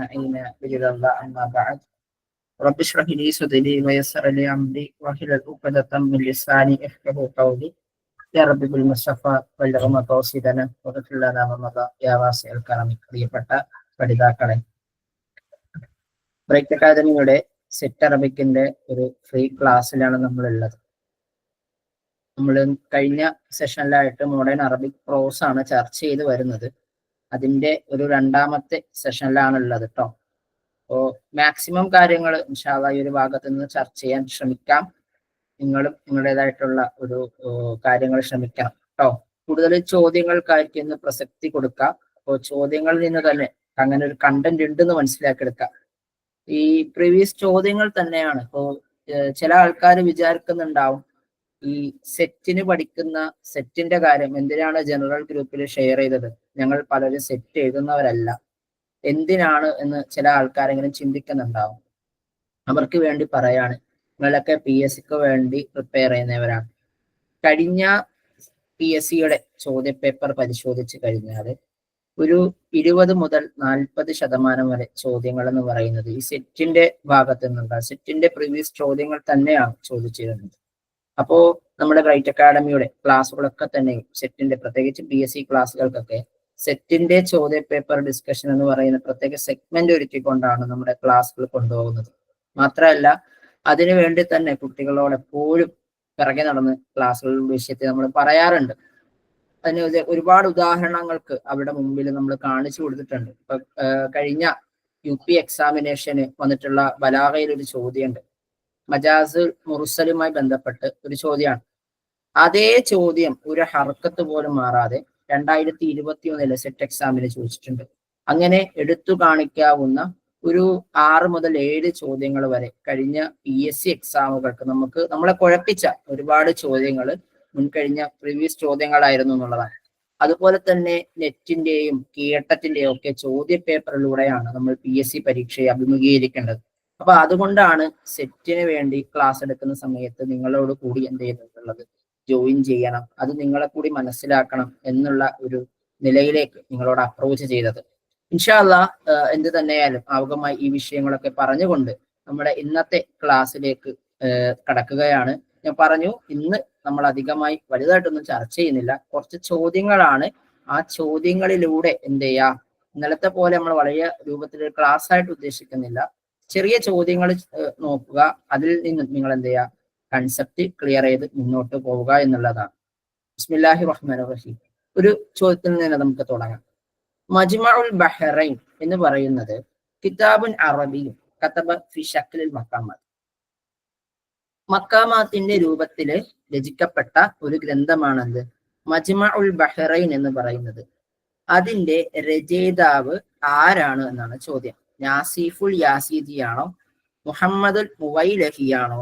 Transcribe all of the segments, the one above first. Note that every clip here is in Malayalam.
أجمعين برضا الله. أما بعد رب اشرح لي صدري ويسر لي أمري واحلل عقدة من لساني يفقهوا قولي يا رب بالمصطفى بلغ مقاصدنا واغفر لنا ما مضى يا واسع الكرم. പ്രിയപ്പെട്ട പഠിതാക്കളെ, ബ്രൈറ്റ് അക്കാദമിയുടെ സെറ്റ് അറബിക്കിന്റെ ഒരു ഫ്രീ ക്ലാസ്സിലാണ് നമ്മളുള്ളത്. നമ്മൾ കഴിഞ്ഞ സെഷനിലായിട്ട് മോഡേൺ അറബിക് പ്രോസ് ആണ് ചർച്ച ചെയ്ത് വരുന്നത്. അതിന്റെ ഒരു രണ്ടാമത്തെ സെഷനിലാണ് ഉള്ളത് കേട്ടോ. അപ്പോൾ മാക്സിമം കാര്യങ്ങൾ ഇൻഷാ അല്ലാഹ് ഈ ഒരു ഭാഗത്ത് നിന്ന് ചർച്ച ചെയ്യാൻ ശ്രമിക്കാം. നിങ്ങളും നിങ്ങളുടേതായിട്ടുള്ള ഒരു കാര്യങ്ങൾ ശ്രമിക്കണം കേട്ടോ. കൂടുതൽ ചോദ്യങ്ങൾക്കായിരിക്കും ഇന്ന് പ്രസക്തി കൊടുക്കാം. അപ്പോൾ ചോദ്യങ്ങളിൽ നിന്ന് തന്നെ അങ്ങനെ ഒരു കണ്ടന്റ് ഉണ്ടെന്ന് മനസ്സിലാക്കിയെടുക്കാം. ഈ പ്രീവിയസ് ചോദ്യങ്ങൾ തന്നെയാണ്. ഇപ്പോൾ ചില ആൾക്കാർ വിചാരിക്കുന്നുണ്ടാവും ഈ സെറ്റിന് പഠിക്കുന്ന സെറ്റിന്റെ കാര്യം എന്തിനാണ് ജനറൽ ഗ്രൂപ്പിൽ ഷെയർ ചെയ്തത്, ഞങ്ങൾ പലരും സെറ്റ് എഴുതുന്നവരല്ല, എന്തിനാണ് എന്ന് ചില ആൾക്കാരെങ്കിലും ചിന്തിക്കുന്നുണ്ടാവും. അവർക്ക് വേണ്ടി പറയാണ്, നിങ്ങളൊക്കെ PSCക്ക് വേണ്ടി പ്രിപ്പയർ ചെയ്യുന്നവരാണ്. കഴിഞ്ഞ PSCയുടെ ചോദ്യപേപ്പർ പരിശോധിച്ച് കഴിഞ്ഞാൽ ഒരു 20 മുതൽ 40% വരെ ചോദ്യങ്ങൾ എന്ന് പറയുന്നത് ഈ സെറ്റിന്റെ ഭാഗത്ത് നിന്നുണ്ട്. സെറ്റിന്റെ പ്രീവിയസ് ചോദ്യങ്ങൾ തന്നെയാണ് ചോദിച്ചിരുന്നത്. അപ്പോ നമ്മുടെ ബ്രൈറ്റ് അക്കാഡമിയുടെ ക്ലാസ്സുകളൊക്കെ തന്നെയും സെറ്റിന്റെ, പ്രത്യേകിച്ച് PSC ക്ലാസ്സുകൾക്കൊക്കെ സെറ്റിന്റെ ചോദ്യപേപ്പർ ഡിസ്കഷൻ എന്ന് പറയുന്ന പ്രത്യേക സെഗ്മെന്റ് ഒരുക്കിക്കൊണ്ടാണ് നമ്മുടെ ക്ലാസ്സുകൾ കൊണ്ടുപോകുന്നത്. മാത്രമല്ല അതിനു വേണ്ടി തന്നെ കുട്ടികളോട് എപ്പോഴും പിറകെ നടന്ന് ക്ലാസ്സുകൾ വിഷയത്തിൽ നമ്മൾ പറയാറുണ്ട്. അതിന് ഒരുപാട് ഉദാഹരണങ്ങൾക്ക് അവിടെ മുമ്പിൽ നമ്മൾ കാണിച്ചു കൊടുത്തിട്ടുണ്ട്. ഇപ്പൊ കഴിഞ്ഞ UP എക്സാമിനേഷന് വന്നിട്ടുള്ള ബലാഗയിൽ ഒരു ചോദ്യമുണ്ട്, മജാസ് മുർസലുമായി ബന്ധപ്പെട്ട് ഒരു ചോദ്യമാണ്. അതേ ചോദ്യം ഒരു ഹർക്കത്ത് പോലും മാറാതെ 2021 സെറ്റ് എക്സാമിന് ചോദിച്ചിട്ടുണ്ട്. അങ്ങനെ എടുത്തു കാണിക്കാവുന്ന ഒരു 6 മുതൽ 7 ചോദ്യങ്ങൾ വരെ കഴിഞ്ഞ PSC എക്സാമുകൾക്ക് നമ്മളെ കുഴപ്പിച്ച ഒരുപാട് ചോദ്യങ്ങൾ മുൻകഴിഞ്ഞ പ്രീവിയസ് ചോദ്യങ്ങളായിരുന്നു എന്നുള്ളതാണ്. അതുപോലെ തന്നെ നെറ്റിന്റെയും കേട്ടറ്റിന്റെയും ഒക്കെ ചോദ്യ പേപ്പറിലൂടെയാണ് നമ്മൾ PSC പരീക്ഷയെ അഭിമുഖീകരിക്കേണ്ടത്. അപ്പൊ അതുകൊണ്ടാണ് സെറ്റിന് വേണ്ടി ക്ലാസ് എടുക്കുന്ന സമയത്ത് നിങ്ങളോട് കൂടി എന്ത് ചെയ്യുന്നുള്ളത്, ജോയിൻ ചെയ്യണം, അത് നിങ്ങളെ കൂടി മനസ്സിലാക്കണം എന്നുള്ള ഒരു നിലയിലേക്ക് നിങ്ങളോട് അപ്രോച്ച് ചെയ്തത്. ഇൻഷാ അല്ലാഹ് എന്ത് തന്നെയായാലും ആമുഖമായി ഈ വിഷയങ്ങളൊക്കെ പറഞ്ഞുകൊണ്ട് നമ്മുടെ ഇന്നത്തെ ക്ലാസ്സിലേക്ക് കടക്കുകയാണ്. ഞാൻ പറഞ്ഞു, ഇന്ന് നമ്മൾ അധികമായി വലുതായിട്ടൊന്നും ചർച്ച ചെയ്യുന്നില്ല, കുറച്ച് ചോദ്യങ്ങളാണ്. ആ ചോദ്യങ്ങളിലൂടെ എന്ത് ചെയ്യാ, ഇന്നലത്തെ പോലെ നമ്മൾ വലിയ രൂപത്തിൽ ക്ലാസ് ആയിട്ട് ഉദ്ദേശിക്കുന്നില്ല, ചെറിയ ചോദ്യങ്ങൾ നോക്കുക, അതിൽ നിന്ന് നിങ്ങൾ എന്ത് ചെയ്യുക, കൺസെപ്റ്റ് ക്ലിയർ ചെയ്ത് മുന്നോട്ട് പോവുക എന്നുള്ളതാണ്. ബിസ്മില്ലാഹി റഹ്മാനിർ റഹീം. ഒരു ചോദ്യത്തിൽ നിന്ന് നമുക്ക് തുടങ്ങാം. മജ്മഉൽ ബഹ്റൈൻ എന്ന് പറയുന്നത് കിതാബുൻ അറബിയും കതബ ഫി ശക്ലിൽ മഖാമാത്ത്, മഖാമാത്തിന്റെ രൂപത്തിൽ രചിക്കപ്പെട്ട ഒരു ഗ്രന്ഥമാണെന്ത് മജ്മഉൽ ബഹ്റൈൻ എന്ന് പറയുന്നത്. അതിന്റെ രചയിതാവ് ആരാണ് എന്നാണ് ചോദ്യം. നാസിഫുൽ യാസീദിയാണോ, മുഹമ്മദുൽ മുവൈലഹിയാണോ,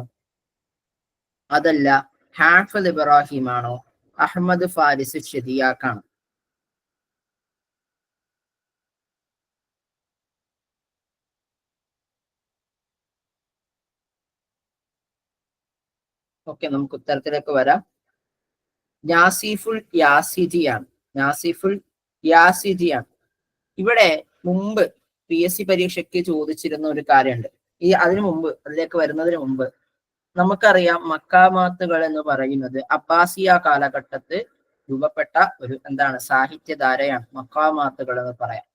അതല്ല ഹാഫിദ് ഇബ്രാഹിം ആണോ, അഹമ്മദ് ഫാരിസ് ഷദിയാക്കാണോ? ഓക്കെ, നമുക്ക് ഉത്തരത്തിലേക്ക് വരാം. നാസിഫുൽ യാസിദിയാണ്. നാസിഫുൽ യാസിദിയാണ്. ഇവിടെ മുമ്പ് PSC പരീക്ഷയ്ക്ക് ചോദിച്ചിരുന്ന ഒരു കാര്യമുണ്ട്. അതിനു മുമ്പ്, അതിലേക്ക് വരുന്നതിന് മുമ്പ് നമുക്കറിയാം, മക്കാമാത്തുകൾ എന്ന് പറയുന്നത് അബ്ബാസിയ കാലഘട്ടത്ത് രൂപപ്പെട്ട ഒരു സാഹിത്യധാരയാണ് മക്കാമാത്തുകൾ എന്ന് പറയാം.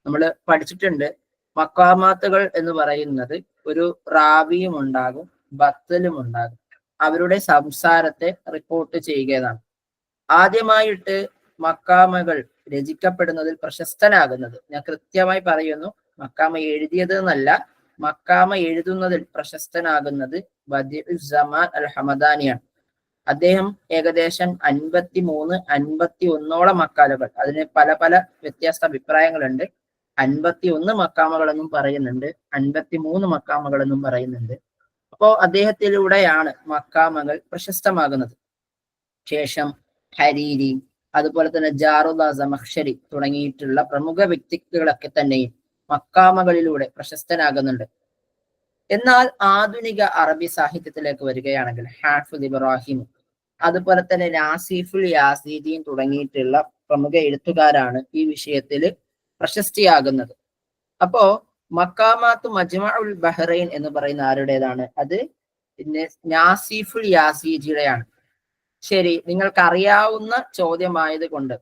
നമ്മൾ പഠിച്ചിട്ടുണ്ട്, മക്കാമാത്തുകൾ എന്ന് പറയുന്നത് ഒരു റാവിയും ഉണ്ടാകും, ബത്തലും ഉണ്ടാകും, അവരുടെ സംസാരത്തെ റിപ്പോർട്ട് ചെയ്യുകയാണ്. ആദ്യമായിട്ട് മക്കാമകൾ രചിക്കപ്പെടുന്നതിൽ പ്രശസ്തനാകുന്നത്, ഞാൻ കൃത്യമായി പറയുന്നു, മക്കാമ എഴുതിയത് എന്നല്ല, മക്കാമ എഴുതുന്നതിൽ പ്രശസ്തനാകുന്നത് ബദിഉസ്സമാൻ അൽ ഹമദാനിയാണ്. അദ്ദേഹം ഏകദേശം 53-51 മക്കാലുകൾ, അതിന് പല പല വ്യത്യസ്ത അഭിപ്രായങ്ങളുണ്ട്. 51 മക്കാമകളെന്നും പറയുന്നുണ്ട്, 53 മക്കാമകളെന്നും പറയുന്നുണ്ട്. അപ്പോ അദ്ദേഹത്തിലൂടെയാണ് മക്കാമകൾ പ്രശസ്തമാകുന്നത്. ശേഷം ഹരീരി, അതുപോലെ തന്നെ ജാറുദ സമഖ്ശരി തുടങ്ങിയിട്ടുള്ള പ്രമുഖ വ്യക്തികളൊക്കെ തന്നെയും മക്കാമകളിലൂടെ പ്രശസ്തനാകുന്നുണ്ട്. എന്നാൽ ആധുനിക അറബി സാഹിത്യത്തിലേക്ക് വരികയാണെങ്കിൽ ഹാഫിദ് ഇബ്രാഹിം, അതുപോലെ തന്നെ നാസിഫുൽ യാസീദീൻ തുടങ്ങിയിട്ടുള്ള പ്രമുഖ എഴുത്തുകാരാണ് ഈ വിഷയത്തിൽ പ്രശസ്തിയാകുന്നത്. അപ്പോ മക്കാമാത്തു മജ്മഉൽ ബഹ്റൈൻ എന്ന് പറയുന്ന ആരുടേതാണ്? അത് നാസിഫുൽ യാസീജിയുടെയാണ്. ശരി, നിങ്ങൾക്ക് അറിയാവുന്ന ചോദ്യമായത് കൊണ്ട്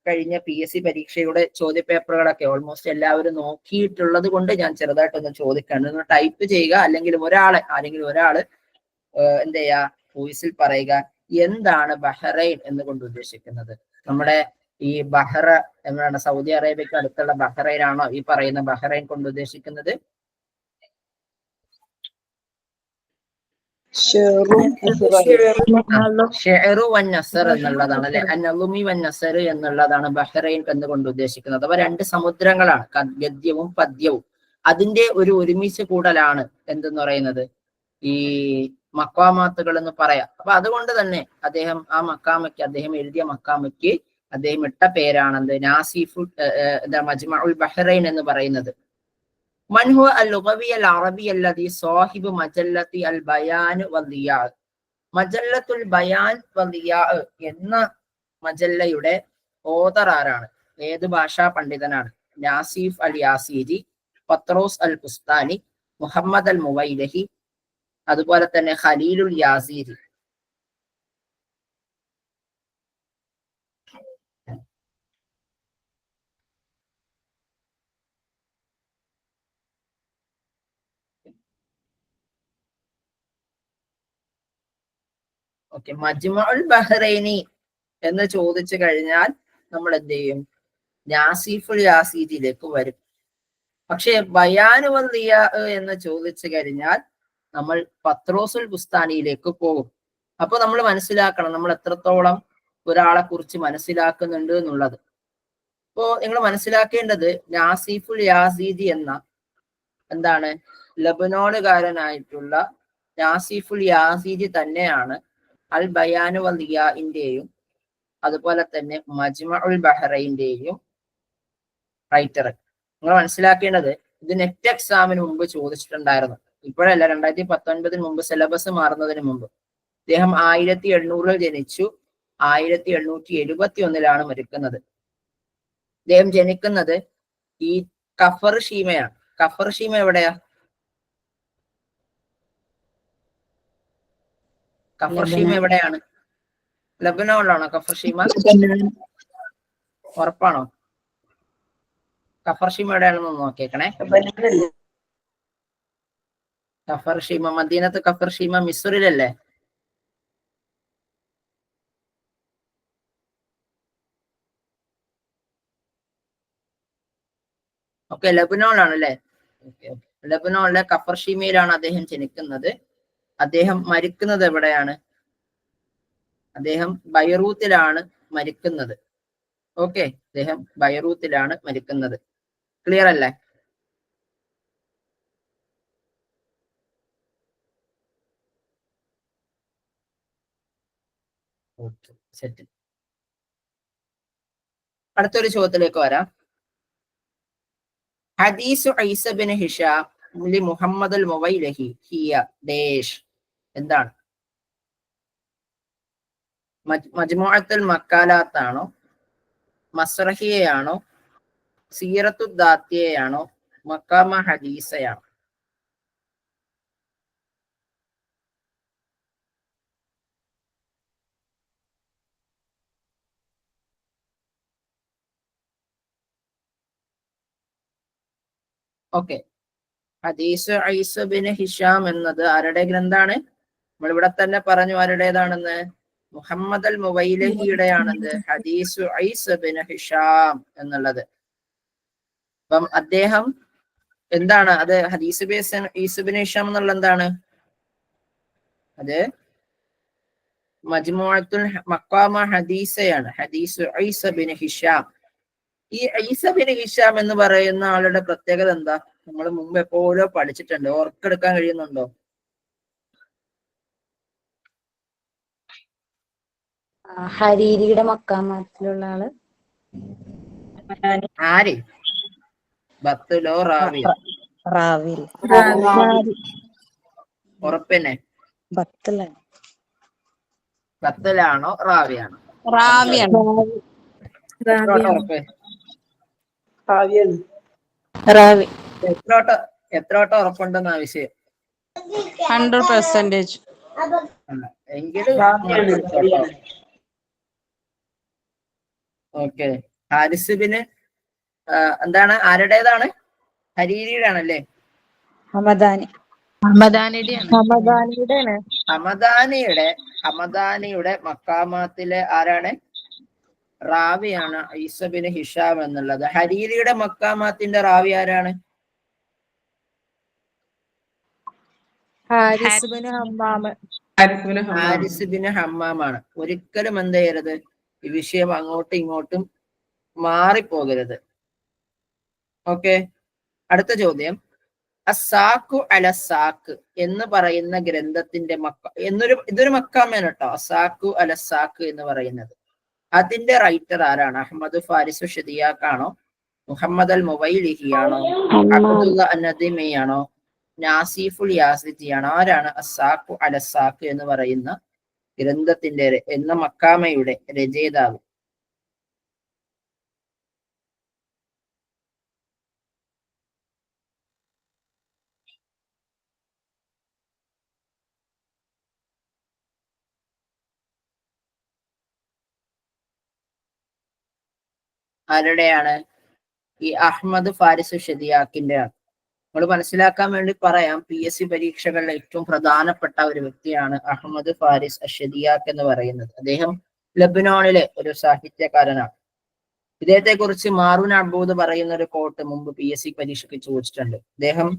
കഴിഞ്ഞ PSC പരീക്ഷയുടെ ചോദ്യപേപ്പറുകളൊക്കെ ഓൾമോസ്റ്റ് എല്ലാവരും നോക്കിയിട്ടുള്ളത് കൊണ്ട് ഞാൻ ചെറുതായിട്ടൊന്ന് ചോദിക്കാണ്. ഒന്ന് ടൈപ്പ് ചെയ്യുക, അല്ലെങ്കിൽ ആരെങ്കിലും ഒരാള് എന്ത് ചെയ്യാ, വോയിസിൽ പറയുക, എന്താണ് ബഹ്റൈൻ എന്നുകൊണ്ട് ഉദ്ദേശിക്കുന്നത്? നമ്മുടെ ഈ എന്താണ്, സൗദി അറേബ്യക്ക് അടുത്തുള്ള ബഹ്റൈൻ ആണോ ഈ പറയുന്ന ബഹ്റൈൻ കൊണ്ട് ഉദ്ദേശിക്കുന്നത്? ഷെഅറു വൻ നസർ എന്നുള്ളതാണ് അല്ലെ, അന്നലുമി വൻ നസർ എന്നുള്ളതാണ് ബഹ്റൈൻ എന്നുകൊണ്ട് ഉദ്ദേശിക്കുന്നത്. അവ രണ്ട് സമുദ്രങ്ങളാണ്, ഗദ്യവും പദ്യവും. അതിന്റെ ഒരു ഒരുമിച്ച് കൂടലാണ് എന്തെന്ന് പറയുന്നത് ഈ മക്കാമാത്തുകൾ എന്ന് പറയാം. അപ്പൊ അതുകൊണ്ട് തന്നെ അദ്ദേഹം എഴുതിയ മക്കാമയ്ക്ക് അദ്ദേഹം ഇട്ട പേരാണെന്ത്, നാസിഫുൽ മജ്മഉൽ ബഹ്റൈൻ എന്ന് പറയുന്നത്. മൻ ഹുവ അൽ-ലുഗവി അൽ-അറബി അല്ലദി സാഹിബു മജല്ലത്തി അൽ-ബയാൻ വൽ-ദിയാ. മജല്ലത്തുൽ ബയാൻ വൽ-ദിയാ എന്ന മജല്ലയുടെ ഓതർ ആരാണ്? ഏത് ഭാഷാ പണ്ഡിതനാണ്? നാസിഫ് അൽ യാസീജി, പത്രോസ് അൽ ബുസ്താനി, മുഹമ്മദ് അൽ മുവൈലഹി, അതുപോലെ തന്നെ ഖലീലുൽ യാസീരി. ഓക്കെ, മജ്മഉൽ ബഹ്റൈനി എന്ന് ചോദിച്ചു കഴിഞ്ഞാൽ നമ്മൾ എന്ത് ചെയ്യും? നാസിഫുൽ യാസീജിയിലേക്ക് വരും. പക്ഷേ ബയാനു വൽ ദിയാ എന്ന് ചോദിച്ചു കഴിഞ്ഞാൽ നമ്മൾ പത്രോസുൽ ബുസ്താനിയിലേക്ക് പോകും. അപ്പൊ നമ്മൾ മനസ്സിലാക്കണം നമ്മൾ എത്രത്തോളം ഒരാളെ കുറിച്ച് മനസ്സിലാക്കുന്നുണ്ട് എന്നുള്ളത്. ഇപ്പോ നിങ്ങൾ മനസ്സിലാക്കേണ്ടത് നാസിഫുൽ യാസീജി എന്ന എന്താണ് ലബനോണുകാരനായിട്ടുള്ള നാസിഫുൽ യാസീജി തന്നെയാണ് അൽ ബയാനു വൽ ദിയാഇന്റെയും അതുപോലെ തന്നെ മജ്മഉൽ ബഹ്റൈന്റെയും റൈറ്റർ. നിങ്ങൾ മനസ്സിലാക്കേണ്ടത് ഇത് നെറ്റ് എക്സാമിന് മുമ്പ് ചോദിച്ചിട്ടുണ്ടായിരുന്നു, ഇപ്പോഴല്ല, 2019 മുമ്പ്, സിലബസ് മാറുന്നതിന് മുമ്പ്. അദ്ദേഹം 1800 ജനിച്ചു, 1871 മരിക്കുന്നത്. അദ്ദേഹം ജനിക്കുന്നത് ഈ കഫർ ഷീമയാണ്. കഫർ ഷീമ എവിടെയാ? കഫർ ഷീമ എവിടെയാണ്? ലബനോണിലാണോ കഫർ ഷീമ? ഉറപ്പാണോ? കഫർ ഷീമ എവിടെയാണെന്ന് നോക്കിയേക്കണേ. കഫർ ഷീമ, മദീനത്ത് കഫർ ഷീമ മിസ്റിലല്ലേ? ഓക്കെ, ലബനോണിലാണ് അല്ലേ? ലബനോണിലെ കഫർ ഷീമയിലാണ് അദ്ദേഹം ജനിക്കുന്നത്. അദ്ദേഹം മരിക്കുന്നത് എവിടെയാണ്? അദ്ദേഹം ബൈറൂത്തിലാണ് മരിക്കുന്നത്. ഓക്കെ, അദ്ദേഹം ബൈറൂത്തിലാണ് മരിക്കുന്നത്. ക്ലിയർ അല്ലേ? Okay, set. അടുത്തൊരു ചോദ്യത്തിലേക്ക് വരാം. ഹദീസു ഈസ ബിൻ ഹിഷാം ലി മുഹമ്മദ് അൽ മുവൈലഹി ഹിയ ഡേഷ് എന്താണ്? മജ്മുഅത്തുൽ മക്കാലാത്താണോ, മസ്റഹിയയാണോ, സീറത്തു ദാത്തിയയാണോ, മക്കാമ ഹദീസയാണോ? ഓക്കെ, ഹദീസ് ഈസ ബിൻ ഹിഷാം എന്നത് ആരുടെ ഗ്രന്ഥാണ്? നമ്മൾ ഇവിടെ തന്നെ പറഞ്ഞു ആരുടേതാണെന്ന്, മുഹമ്മദ് അൽ മുവൈലഹിയുടെയാണെന്ന് ഹദീസു ഈസ ബിൻ ഹിഷാം എന്നുള്ളത്. അപ്പം അദ്ദേഹം എന്താണ് അത്? ഹദീസ് ഈസ ബിൻ ഹിഷാം എന്നുള്ള എന്താണ് അത്? മജ്മുഅത്തുൽ മഖാമ ഹദീസയാണ്, ഹദീസു ഈസ ബിൻ ഹിഷാം. ഈ ഈസ ബിൻ ഹിഷാം എന്ന് പറയുന്ന ആളുടെ പ്രത്യേകത എന്താ? നമ്മൾ മുമ്പ് എപ്പോഴോ പഠിച്ചിട്ടുണ്ട്, ഓർത്തെടുക്കാൻ കഴിയുന്നുണ്ടോ? ഹരീരിയുടെ മക്കാമത്തിലുള്ള ആള്. ആര്? ബത്തുലോ റാവിയോ? റാവിൽ. ഉറപ്പന്നെ? ബത്തലാണോ റാവിയാണോ? ഉറപ്പ്? റാവി. എത്ര വട്ടം ഉറപ്പുണ്ടെന്ന വിഷയം? 100%. എങ്കിലും മാർക്ക് എടുത്തോട്ടോ. ഓക്കെ. ഹാരിസുബിന് എന്താണ്, ആരുടേതാണ്? ഹരീരിയുടെ ആണല്ലേ? ഹമദാനിയുടെ മക്കാമാത്തിലെ ആരാണ്? റാവിയാണ് ഈസബിന് ഹിഷാം എന്നുള്ളത്. ഹരീരിയുടെ മക്കാമാത്തിന്റെ റാവി ആരാണ്? ഹാരിസുബിന് ഹമ്മാമാണ്. ഒരിക്കലും എന്ത് ചെയ്യരുത്, ഈ വിഷയം അങ്ങോട്ടും ഇങ്ങോട്ടും മാറിപ്പോകരുത്. ഓക്കെ. അടുത്ത ചോദ്യം, അസാക്കു അലസാക്ക് എന്ന് പറയുന്ന ഗ്രന്ഥത്തിന്റെ ഇതൊരു മക്കാമേന കേട്ടോ. അസാക്കു അലസാക്ക് എന്ന് പറയുന്നത്, അതിന്റെ റൈറ്റർ ആരാണ്? അഹമ്മദ് ഫാരിസു ഷദിയാക്കാണോ, മുഹമ്മദ് അൽ മുവൈലിഹിയാണോ, അബ്ദുള്ള അന്നദിമിയാണോ, നാസിഫുൽ യാസിജിയാണോ? ആരാണ് അസാക്കു അലസാക്ക് എന്ന് പറയുന്ന ഗ്രന്ഥത്തിന്റെ എന്ന മക്കാമയുടെ രചയിതാവ്? ആരുടെയാണ്? ഈ അഹമ്മദ് ഫാരിസ് ഷദിയാക്കിന്റെ ആണ്. നമ്മൾ മനസ്സിലാക്കാൻ വേണ്ടി പറയാം, PSC പരീക്ഷകളിലെ ഏറ്റവും പ്രധാനപ്പെട്ട ഒരു വ്യക്തിയാണ് അഹമ്മദ് ഫാരിസ് അഷദിയാക്ക് എന്ന് പറയുന്നത്. അദ്ദേഹം ലബനാനിലെ ഒരു സാഹിത്യകാരനാണ്. ഇദ്ദേഹത്തെ കുറിച്ച് മാറൂൻ അബൂദ് പറയുന്ന ഒരു കോട്ട് മുമ്പ് PSC പരീക്ഷയ്ക്ക് ചോദിച്ചിട്ടുണ്ട്. അദ്ദേഹം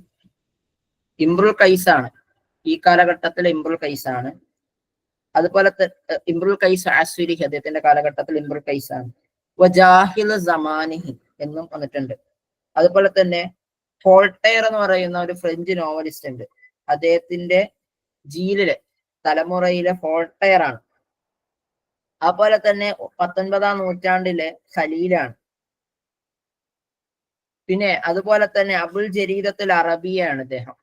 ഇംറുൽ കൈസ് ആണ്, ഈ കാലഘട്ടത്തിലെ ഇംറുൽ കൈസ് ആണ്. അതുപോലെ ഇംറുൽ കൈസ് ആസ്വരി, അദ്ദേഹത്തിന്റെ കാലഘട്ടത്തിൽ ഇംറുൽ കൈസ് ആണ്. വജാഹിൽ സമാനിഹി എന്നും വന്നിട്ടുണ്ട്. അതുപോലെ തന്നെ വോൾട്ടയർ എന്ന് പറയുന്ന ഒരു ഫ്രഞ്ച് നോവലിസ്റ്റ് ഉണ്ട്. അദ്ദേഹത്തിന്റെ ജീലിലെ തലമുറയിലെ വോൾട്ടയർ ആണ്. അതുപോലെ തന്നെ 19-ാം നൂറ്റാണ്ടിലെ ഖലീലാണ്. പിന്നെ അതുപോലെ തന്നെ അബുൽ ജരീദത്തുൽ അറബിയാണ് അദ്ദേഹം.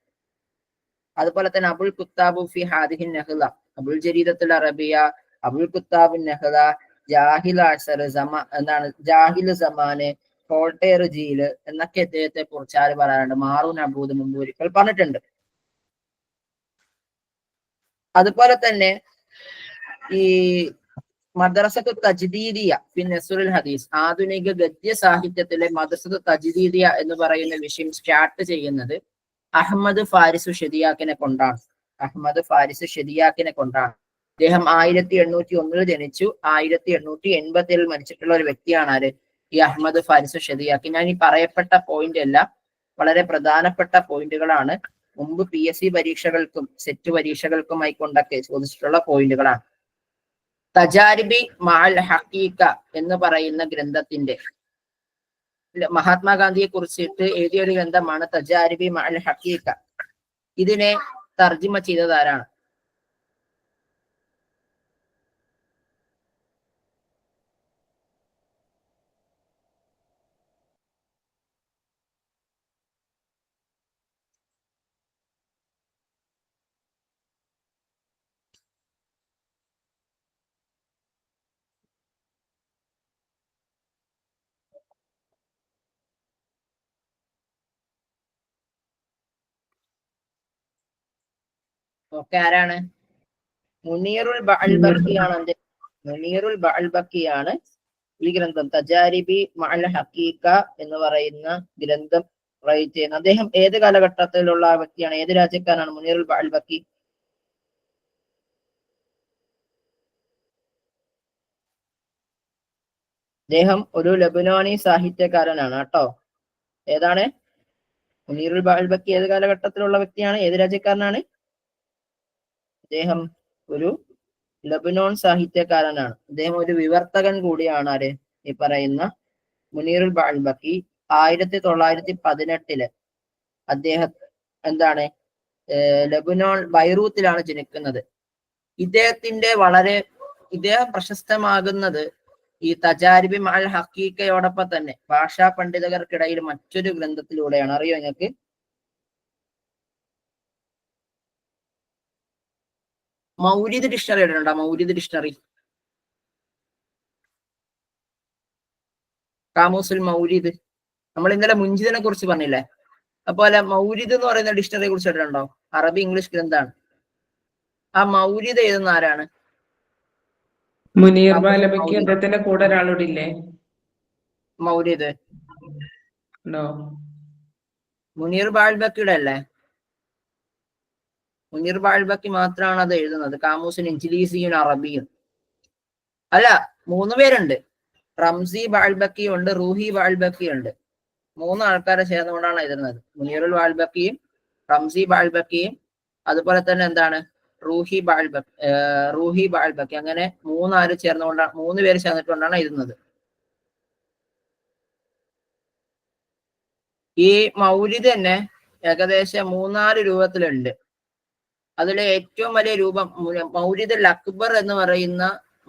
അതുപോലെ തന്നെ അബുൽ കുത്താബു ഫി ഹാദിഹിൻ നഹ്ല, അബുൽ ജരീദത്തുൽ അറബിയ, അബുൽ കുത്താബുൻ നഹ്ല, ജാഹിൽ അസർ എന്താണ്, ജാഹിൽ സമാന്, വോൾട്ടയർ ജീല് എന്നൊക്കെ അദ്ദേഹത്തെ കുറിച്ച് ആര് പറയാറുണ്ട്? മാറൂൻ അബൂദ് മുമ്പ് ഒരിക്കൽ പറഞ്ഞിട്ടുണ്ട്. അതുപോലെ തന്നെ ഈ മദ്രസത്തു തജ്ദീദിയ പിന്നെ നസ്റുൽ ഹദീസ്, ആധുനിക ഗദ്യ സാഹിത്യത്തിലെ മദ്രസത്തു തജ്ദീദിയ എന്ന് പറയുന്ന വിഷയം സ്റ്റാർട്ട് ചെയ്യുന്നത് അഹമ്മദ് ഫാരിസു ഷദിയാക്കിനെ കൊണ്ടാണ്. അഹമ്മദ് ഫാരിസ് ഷദിയാക്കിനെ കൊണ്ടാണ്. അദ്ദേഹം 1801 ജനിച്ചു, 1880 മരിച്ചിട്ടുള്ള ഒരു വ്യക്തിയാണ് ആര്? ഈ അഹമ്മദ് ഫാരിസ് ഷദിയാക്കി. ഞാൻ ഈ പറയപ്പെട്ട പോയിന്റ് എല്ലാം വളരെ പ്രധാനപ്പെട്ട പോയിന്റുകളാണ്. മുമ്പ് PSC പരീക്ഷകൾക്കും സെറ്റ് പരീക്ഷകൾക്കുമായി കൊണ്ടൊക്കെ ചോദിച്ചിട്ടുള്ള പോയിന്റുകളാണ്. തജാരിബി മഅൽ ഹഖീഖ എന്ന് പറയുന്ന ഗ്രന്ഥത്തിന്റെ, മഹാത്മാഗാന്ധിയെ കുറിച്ചിട്ട് എഴുതിയ ഒരു ഗ്രന്ഥമാണ് തജാരിബി മഅൽ ഹഖീഖ. ഇതിനെ തർജിമ ചെയ്തത് ആരാണ്? ഒക്കെ ആരാണ്? മുനീറുൽ ബഅൽബക്കിയാണ്. മുനീറുൽ ബഅൽബക്കിയാണ് ഈ ഗ്രന്ഥം തജാരിബി മഅൽ ഹഖീഖ എന്ന് പറയുന്ന ഗ്രന്ഥം റൈറ്റ് ചെയ്യുന്നത്. അദ്ദേഹം ഏത് കാലഘട്ടത്തിലുള്ള വ്യക്തിയാണ്? ഏത് രാജ്യക്കാരനാണ് മുനീറുൽ ബഅൽബക്കി? അദ്ദേഹം ഒരു ലബനാനി സാഹിത്യകാരനാണ് കേട്ടോ. ഏതാണ്? മുനീറുൽ ബഅൽബക്കി ഏത് കാലഘട്ടത്തിലുള്ള വ്യക്തിയാണ്? ഏത് രാജ്യക്കാരനാണ്? അദ്ദേഹം ഒരു ലബനോൺ സാഹിത്യകാരനാണ്. അദ്ദേഹം ഒരു വിവർത്തകൻ കൂടിയാണ്. ആര്? ഈ പറയുന്ന മുനീറുൽ ബഅൽബക്കി. 1918 അദ്ദേഹം എന്താണ്, ലബനോൺ ബൈറൂത്തിലാണ് ജനിക്കുന്നത്. ഇദ്ദേഹം പ്രശസ്തമാകുന്നത് ഈ തജാരിബി മഅൽ ഹഖീഖയോടൊപ്പം തന്നെ ഭാഷാ പണ്ഡിതർക്കിടയിൽ മറ്റൊരു ഗ്രന്ഥത്തിലൂടെയാണ്. അറിയോ നിങ്ങൾക്ക്? മൗലിദ് ഡിക്ഷണറി ഇടുന്നുണ്ടോ? മൗലിദ് ഡിക്ഷണറി, കാമൂസുൽ മൗലിദ്. നമ്മൾ ഇന്നലെ മുൻജിദിനെ കുറിച്ച് പറഞ്ഞില്ലേ? അതുപോലെ മൗലിദ് എന്ന് പറയുന്ന ഡിക്ഷണറിയെ കുറിച്ച് കേട്ടിട്ടുണ്ടോ? അറബി ഇംഗ്ലീഷ് ഗ്രന്ഥാണ്. ആ മൗലിദ് എഴുതുന്ന ആരാണ്? മുനീർ ബാലബയ്ക്ക് അദ്ദേഹത്തിന്റെ കൂടെ ഒരാളോട് ഇല്ലേ? മൗലിദ് ഉണ്ടോ? മുനീർ ബാൽബക്കിയുടെ അല്ലേ? മുനീർ ബാൽബക്കി മാത്രമാണ് അത് എഴുതുന്നത്. കാമൂസിൻ ഇൻജിലീസിയും അറബിയും അല്ല, 3 പേരുണ്ട്. റംസി ബാൽബക്കി ഉണ്ട്, റൂഹി ബാൽബക്കി ഉണ്ട്. 3 ആൾക്കാരെ ചേർന്നുകൊണ്ടാണ് എഴുതുന്നത്. മുനീറുൽ ബാൽബക്കിയും റംസി ബാൽബക്കിയും അതുപോലെ തന്നെ എന്താണ് റൂഹി ബാൽബക്കി അങ്ങനെ 3 ചേർന്നുകൊണ്ടാണ് 3 പേര് ചേർന്നിട്ടുകൊണ്ടാണ് എഴുതുന്നത്. ഈ മൗലിദ് തന്നെ ഏകദേശം 3-4 രൂപത്തിലുണ്ട്. അതിലെ ഏറ്റവും വലിയ രൂപം മൗലിദുൽ അക്ബർ എന്ന് പറയുന്ന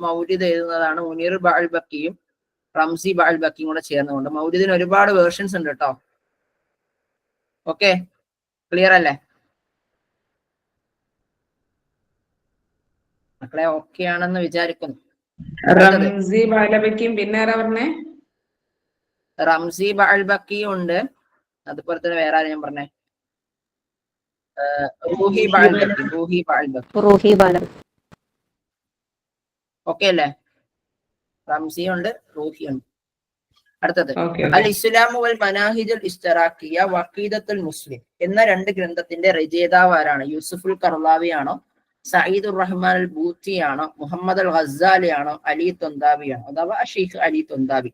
മൗലിദ് എഴുതുന്നതാണ് മുനീർ ബാൽബക്കിയും റംസി ബാൽബക്കിയും കൂടെ ചേർന്നുകൊണ്ട്. മൗലിദിന് ഒരുപാട് വേർഷൻസ് ഉണ്ട് കേട്ടോ. ഓക്കെ, ക്ലിയർ അല്ലേ മക്കളെ? ഓക്കെ ആണെന്ന് വിചാരിക്കുന്നു. റംസി ബാലബയ്ക്കും പിന്നെ ആരാ പറഞ്ഞേ? റംസി ബാൽബക്കിയും ഉണ്ട്, അതുപോലെ തന്നെ വേറെ ആരും ഞാൻ പറഞ്ഞേ, റൂഹി ബാൽബക്കി. ഓക്കെ അല്ലേ? റംസി ഉണ്ട്, റൂഹി ഉണ്ട്. അടുത്തത് അൽ ഇസ്ലാമു വൽ മനാഹിജുൽ ഇസ്തറാഖിയ വഖീദത്തുൽ മുസ്ലിം എന്ന 2 ഗ്രന്ഥത്തിന്റെ രചയിതാവ് ആരാണ്? യൂസുഫുൽ കർലാവി ആണോ, സഈദുർ റഹ്മാൻ അൽ ബൂത്തി ആണോ, മുഹമ്മദ് അൽ ഗസാലി ആണോ, അലി തൊന്താബി ആണോ? അഥവാ ഷെയ്ഖ് അലി തൊന്താബി.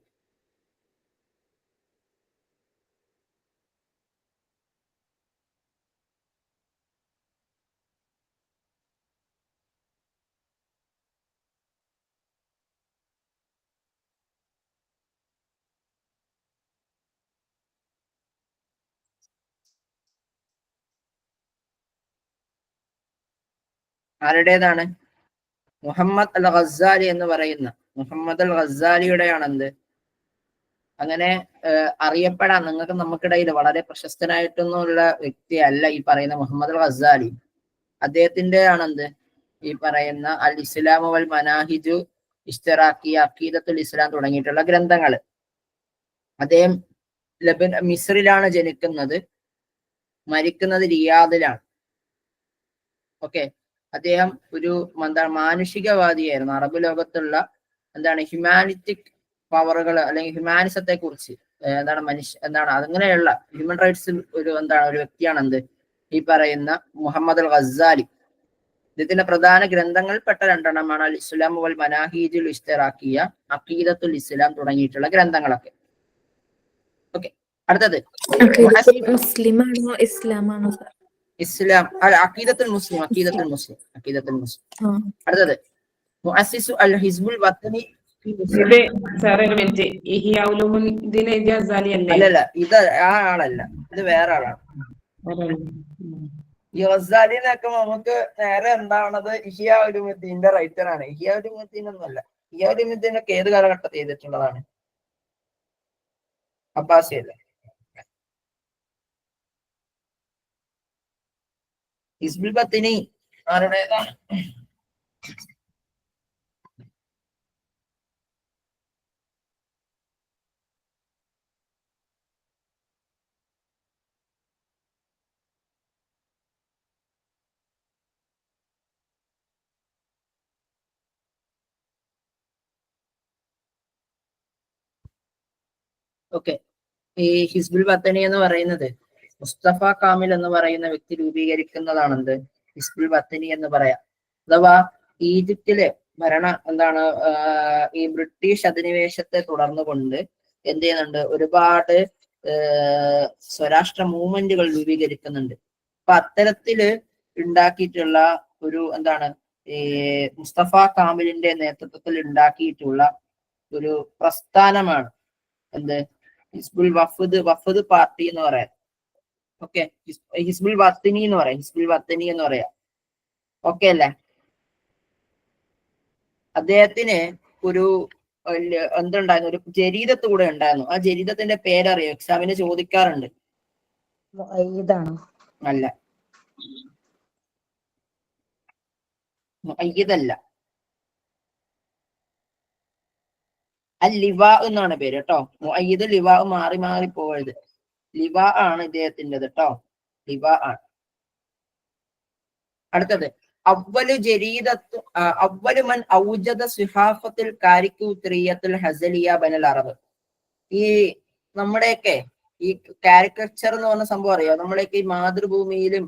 ആരുടേതാണ്? മുഹമ്മദ് അൽ ഗസാലി എന്ന് പറയുന്ന മുഹമ്മദ് അൽ ഗസാലിയുടെയാണ് എന്ത് അങ്ങനെ അറിയപ്പെടാൻ നമുക്കിടയിൽ വളരെ പ്രശസ്തനായിട്ടൊന്നുമുള്ള വ്യക്തിയല്ല ഈ പറയുന്ന മുഹമ്മദ് അൽ ഗസാലി. അദ്ദേഹത്തിന്റെ ആണെന്ത് ഈ പറയുന്ന അൽ ഇസ്ലാമു വൽ മനാഹിജു ഇസ്തറാഖിയ, അഖീദത്തുൽ ഇസ്ലാം തുടങ്ങിയിട്ടുള്ള ഗ്രന്ഥങ്ങൾ. അദ്ദേഹം മിസ്രിലാണ് ജനിക്കുന്നത്, മരിക്കുന്നത് റിയാദിലാണ്. ഓക്കെ, അദ്ദേഹം ഒരു മാനുഷികവാദിയായിരുന്നു. അറബ് ലോകത്തുള്ള ഹ്യൂമാനിറ്റിക് പവറുകൾ അല്ലെങ്കിൽ ഹ്യൂമാനിസത്തെ കുറിച്ച് അങ്ങനെയുള്ള ഹ്യൂമൻ റൈറ്റ്സിൽ ഒരു വ്യക്തിയാണ് ഈ പറയുന്ന മുഹമ്മദ് അൽ ഗസാലി. ഇതിന്റെ പ്രധാന ഗ്രന്ഥങ്ങൾ പെട്ട 2 അൽ ഇസ്ലാം വൽ മനാഹിജുൽ ഇസ്തറാഖിയ, അഖീദത്തുൽ ഇസ്ലാം തുടങ്ങിയിട്ടുള്ള ഗ്രന്ഥങ്ങളൊക്കെ. ഓക്കെ, അടുത്തത് മുസ്ലിമാണോ ഇസ്ലാമാണോ? ഇസ്ലാം അഖീദത്തുൽ മുസ്ലിം. അടുത്തത് മുഅസ്സിസു അൽ ഹിസ്ബുൽ വത്തനി. അല്ലല്ല, ഇത് ആ ആളല്ല, ഇത് വേറെ ആളാണ്. ഈ ഗസാലി എന്നൊക്കെ നമുക്ക് നേരെ എന്താണത് ഇഹ്യാ ഉലൂമുദ്ദീന്റെ റൈറ്ററാണ്. ഇഹ്യാ ഉലൂമുദ്ദീൻ ഒന്നുമല്ല. ഇഹ്യാ ഉലൂമുദ്ദീൻ ഒക്കെ ഏത് കാലഘട്ടത്തിൽ ചെയ്തിട്ടുള്ളതാണ്? അബ്ബാസിയല്ലേ? ഹിസ്ബുൽ ബത്തിനി ആരുടേതാണ്? ഓക്കെ, ഈ ഹിസ്ബുൽ ബത്തനി എന്ന് പറയുന്നത് മുസ്തഫ കാമിൽ എന്ന് പറയുന്ന വ്യക്തി രൂപീകരിക്കുന്നതാണെന്ത് ഹിസ്ബുൽ ബത്തനി എന്ന് പറയാം. അഥവാ ഈജിപ്തിലെ ഈ ബ്രിട്ടീഷ് അധിനിവേശത്തെ തുടർന്നുകൊണ്ട് എന്ത് ചെയ്യുന്നുണ്ട്? ഒരുപാട് സ്വരാഷ്ട്ര മൂവ്മെന്റുകൾ രൂപീകരിക്കുന്നുണ്ട്. അപ്പൊ അത്തരത്തില് ഉണ്ടാക്കിയിട്ടുള്ള ഒരു ഈ മുസ്തഫ കാമിലിന്റെ നേതൃത്വത്തിൽ ഉണ്ടാക്കിയിട്ടുള്ള ഒരു പ്രസ്ഥാനമാണ് ഹിസ്ബുൽ വഫദ് പാർട്ടി എന്ന് പറയാം. ഓക്കെ, ഹിസ്ബുൽ വത്തനി എന്ന് പറയാം. ഓക്കെ അല്ലേ? അദ്ദേഹത്തിന് ഒരു എന്തുണ്ടായിരുന്നു? ഒരു ജരീദത്ത് കൂടെ ഉണ്ടായിരുന്നു. ആ ജരീദത്തിന്റെ പേരറിയോ? എക്സാമിന് ചോദിക്കാറുണ്ട്. അല്ല, മുഅയ്യിദല്ല, അൽ ലിവാ എന്നാണ് പേര് കേട്ടോ. മുഅയ്യിദ് ലിവാ മാറി പോകരുത്. ലിവ ആണ് ഇദ്ദേഹത്തിൻ്റെത് കേട്ടോ. ലിവ ആണ്. അടുത്തത് അവ്വലു ജരീദത്തു അവ്വലു മൻ ഔജദ സിഹാഫത്തിൽ കാരിക്കൂത്രിയത്തുൽ ഹസലിയ ബനൽ അറബ്. ഈ നമ്മുടെയൊക്കെ ഈ കാരിക്കച്ചർ എന്ന് പറഞ്ഞ സംഭവം അറിയോ? നമ്മുടെയൊക്കെ ഈ മാതൃഭൂമിയിലും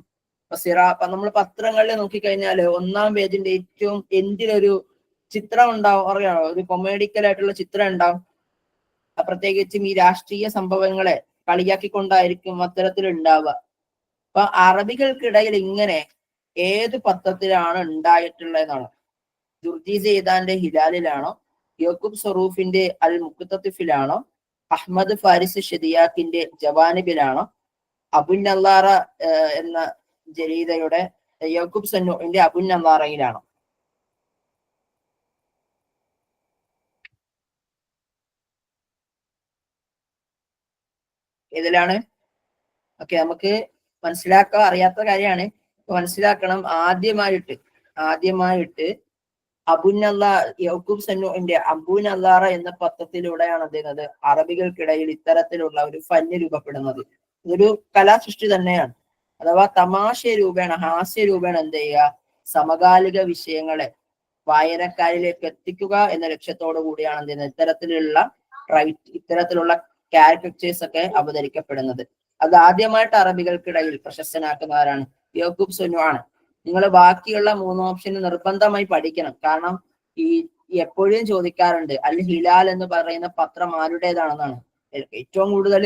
നമ്മൾ പത്രങ്ങളിൽ നോക്കിക്കഴിഞ്ഞാല് 1-ാം പേജിന്റെ ഏറ്റവും എൻഡിലൊരു ചിത്രം ഉണ്ടാവും, അറിയാമോ? ഒരു കൊമേഡിക്കൽ ആയിട്ടുള്ള ചിത്രം ഉണ്ടാവും. പ്രത്യേകിച്ചും ഈ രാഷ്ട്രീയ സംഭവങ്ങളെ കളിയാക്കിക്കൊണ്ടായിരിക്കും അത്തരത്തിൽ ഉണ്ടാവുക. അപ്പൊ അറബികൾക്കിടയിൽ ഇങ്ങനെ ഏത് പത്രത്തിലാണ് ഉണ്ടായിട്ടുള്ളതെന്നാണ്. ജുർജി സെയ്ദാന്റെ ഹിലാലിലാണോ, യാക്കൂബ് സറൂഫിന്റെ അൽ മുഖ്തത്തിഫിലാണോ, അഹ്മദ് ഫാരിസ് ഷദിയാക്കിന്റെ ജവാനിബിലാണോ, അബുൻ നല്ലാറ എന്ന ജരീദയുടെ യാക്കൂബ് സന്നൂഇന്റെ അബുൻ നല്ലാറയിലാണോ? ഏതിലാണ്? ഓക്കെ, നമുക്ക് മനസ്സിലാക്കാൻ അറിയാത്ത കാര്യമാണ്, മനസ്സിലാക്കണം. ആദ്യമായിട്ട് യാക്കൂബ് സന്നൂഇന്റെ അബൂ നല്ലാറ എന്ന പത്രത്തിലൂടെയാണ് എന്ത് അറബികൾക്കിടയിൽ ഇത്തരത്തിലുള്ള ഒരു ഫന്ന് രൂപപ്പെടുന്നത്. ഇതൊരു കലാസൃഷ്ടി തന്നെയാണ്. അഥവാ തമാശ രൂപേണ, ഹാസ്യ രൂപേണ എന്ത് ചെയ്യുക, സമകാലിക വിഷയങ്ങളെ വായനക്കാരിലേക്ക് എത്തിക്കുക എന്ന ലക്ഷ്യത്തോടു കൂടിയാണ് എന്ത് ചെയ്യുന്നത് ഇത്തരത്തിലുള്ള കാരിക്കച്ചേഴ്സ് ഒക്കെ അവതരിക്കപ്പെടുന്നത്. അത് ആദ്യമായിട്ട് അറബികൾക്കിടയിൽ പ്രശസ്തനാക്കുന്നവരാണ് യാക്കൂബ് സന്നൂ ആണ്. നിങ്ങൾ ബാക്കിയുള്ള 3 ഓപ്ഷൻ നിർബന്ധമായി പഠിക്കണം. കാരണം ഈ എപ്പോഴും ചോദിക്കാറുണ്ട് അൽ ഹിലാൽ എന്ന് പറയുന്ന പത്രം ആരുടേതാണെന്നാണ്. ഏറ്റവും കൂടുതൽ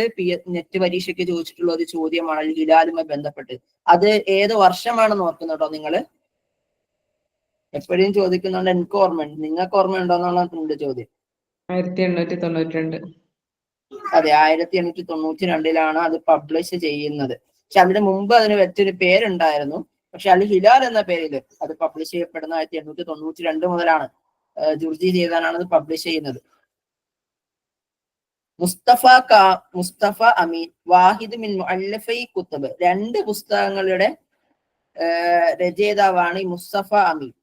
നെറ്റ് പരീക്ഷയ്ക്ക് ചോദിച്ചിട്ടുള്ള ഒരു ചോദ്യമാണ് അൽ ഹിലാലുമായി ബന്ധപ്പെട്ട്. അത് ഏത് വർഷമാണെന്ന് ഓർക്കുന്നുണ്ടോ നിങ്ങൾ? എപ്പോഴും ചോദിക്കുന്നുണ്ട്. എനിക്ക് ഓർമ്മയുണ്ട്, നിങ്ങൾക്ക് ഓർമ്മയുണ്ടോ എന്നുള്ളതുണ്ട് ചോദ്യം. 1892. അതെ, 1892 അത് പബ്ലിഷ് ചെയ്യുന്നത്. പക്ഷെ അതിന് മുമ്പ് അതിന് വെച്ചൊരു പേരുണ്ടായിരുന്നു. പക്ഷെ അൽ ഹിലാൽ എന്ന പേരിൽ അത് പബ്ലിഷ് ചെയ്യപ്പെടുന്ന 1892 മുതലാണ്. ജുർജി സെയ്ദാനാണ് അത് പബ്ലിഷ് ചെയ്യുന്നത്. മുസ്തഫ അമീൻ വാഹിദ് മിൻ മുഅല്ലഫൈ കുത്തുബ്, 2 പുസ്തകങ്ങളുടെ രചയിതാവാണ് ഈ മുസ്തഫ അമീൻ.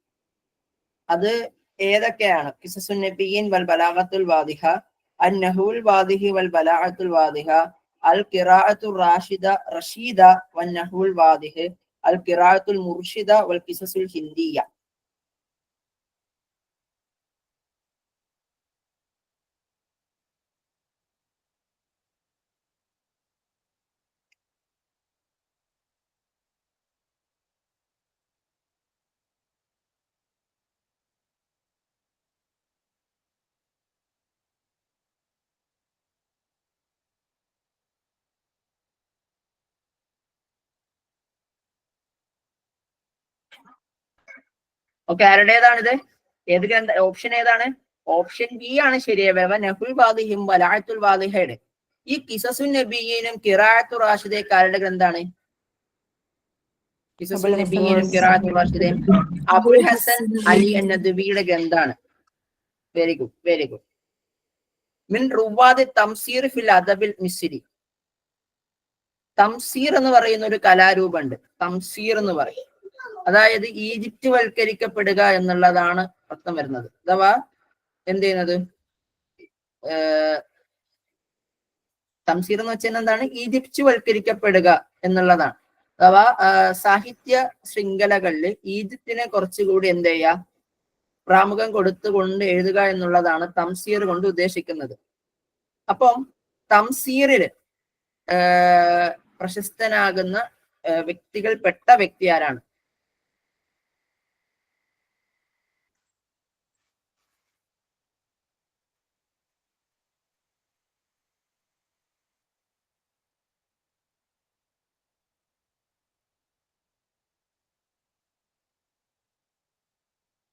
അത് ഏതൊക്കെയാണ്? ഖിസസുൻ നബിയ്യീൻ വൽ ബലാഗത്തുൽ വാദിഹ, അൻ നഹുൽ വാദിഹി വൽ ബലാഗത്തുൽ വാദിഹ, അൽ ഖിറാഅത്തുർ റഷീദ വൻ നഹുൽ വാദിഹ്, അൽ ഖിറാഅത്തുൽ മുർഷിദ വൽ ഖിസസുൽ ഹിന്ദിയ. ഓക്കെ, ആരുടേതാണിത്? ഏത് ഓപ്ഷൻ ഏതാണ്? ഓപ്ഷൻ ബി ആണ് ശരിയായ നഹുൽ വാദിഹിം ബലാഅത്തുൽ വാദിഹയുടെ. ഈ ഖിസസുൻ നബിയ്യീനും ഖിറാഅത്തുർ റാഷിദയുടെ ഗ്രന്ഥാണ്. ഖിസസുൻ നബിയ്യീനും ഖിറാഅത്തുർ റാഷിദയും അബുൽ ഹസൻ അലി അൻ-നദ്വിയുടെ ഗ്രന്ഥാണ്. Very good, very good. മിൻ റുവാദി തംസീർ ഫിൽ അദബിൽ മിസ്രി. തംസീർ എന്ന് പറയുന്ന ഒരു കലാരൂപമുണ്ട്. തംസീർ എന്ന് പറയും, അതായത് ഈജിപ്റ്റ് വൽക്കരിക്കപ്പെടുക എന്നുള്ളതാണ് അർത്ഥം വരുന്നത്. അഥവാ എന്ത് ചെയ്യുന്നത്, തംസീർ എന്ന് വെച്ചാൽ എന്താണ്? ഈജിപ്റ്റ് വൽക്കരിക്കപ്പെടുക എന്നുള്ളതാണ്. അഥവാ സാഹിത്യ ശൃംഖലകളിൽ ഈജിപ്തിനെ കുറച്ചുകൂടി എന്ത് ചെയ്യുക, പ്രാമുഖ്യം കൊടുത്തുകൊണ്ട് എഴുതുക എന്നുള്ളതാണ് തംസീർ കൊണ്ട് ഉദ്ദേശിക്കുന്നത്. അപ്പം തംസീറിൽ പ്രശസ്തനാകുന്ന വ്യക്തികൾപ്പെട്ട വ്യക്തി ആരാണ്?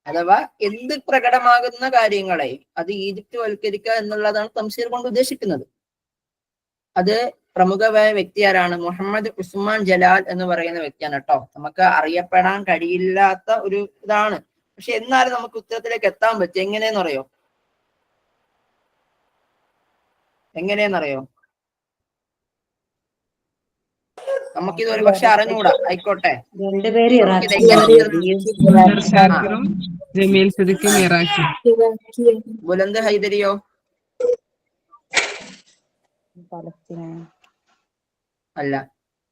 അഥവാ എന്ത് പ്രകടമാകുന്ന കാര്യങ്ങളെ അത് ഈജിപ്റ്റ് വൽക്കരിക്കുക എന്നുള്ളതാണ് തംസീർ കൊണ്ട് ഉദ്ദേശിക്കുന്നത്. അത് പ്രമുഖമായ വ്യക്തി ആരാണ്? മുഹമ്മദ് ഉസ്മാൻ ജലാൽ എന്ന് പറയുന്ന വ്യക്തിയാണ് കേട്ടോ. നമുക്ക് അറിയപ്പെടാൻ കഴിയില്ലാത്ത ഒരു ഇതാണ്, പക്ഷെ എന്നാലും നമുക്ക് ഉത്തരത്തിലേക്ക് എത്താൻ പറ്റും. എങ്ങനെയെന്നറിയോ? നമുക്കിത് ഒരു പക്ഷെ അറിഞ്ഞുകൂടാ, ആയിക്കോട്ടെ. ബുലന്ദ് ഹൈദരിയോ? അല്ല,